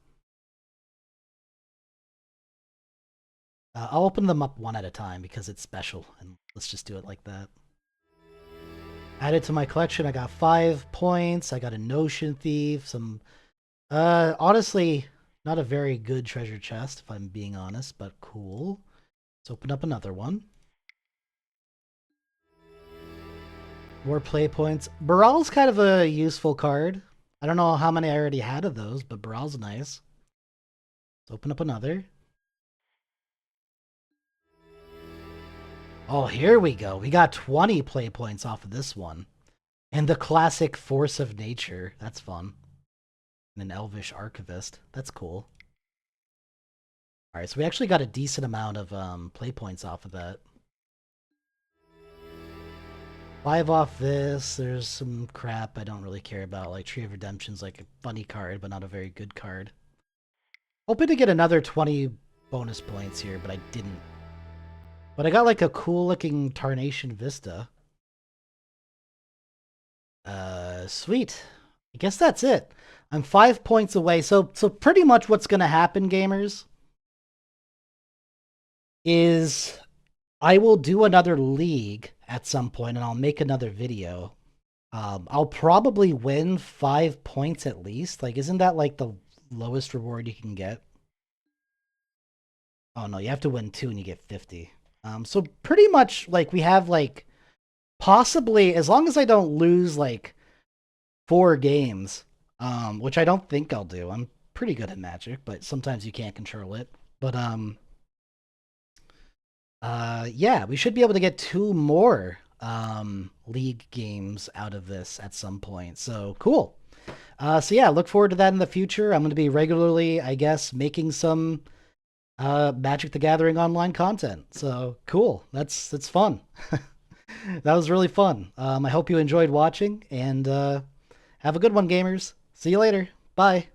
I'll open them up one at a time because it's special, and let's just do it like that. Added to my collection, I got 5 points, I got a Notion Thief, some... honestly, not a very good treasure chest, if I'm being honest, but cool. Let's open up another one. More play points. Baral's kind of a useful card. I don't know how many I already had of those, but Baral's nice. Let's open up another. Oh, here we go. We got 20 play points off of this one. And the classic Force of Nature. That's fun. And an Elvish Archivist. That's cool. Alright, so we actually got a decent amount of play points off of that. 5 off this. There's some crap I don't really care about. Like Tree of Redemption's like a funny card, but not a very good card. Hoping to get another 20 bonus points here, but I didn't. But I got like a cool looking Tarnation Vista. Sweet. I guess that's it. I'm 5 points away. So pretty much what's gonna happen, gamers, is I will do another league at some point and I'll make another video. I'll probably win 5 points at least. Like, isn't that like the lowest reward you can get? Oh no, you have to win 2 and you get 50. So pretty much like we have like possibly, as long as I don't lose like 4 games, which I don't think I'll do. I'm pretty good at Magic, but sometimes you can't control it. But yeah, we should be able to get 2 more league games out of this at some point. So cool. So yeah, look forward to that in the future. I'm going to be regularly, I guess, making some Magic the Gathering online content. So cool. That's fun. That was really fun. I hope you enjoyed watching, and have a good one, gamers. See you later. Bye.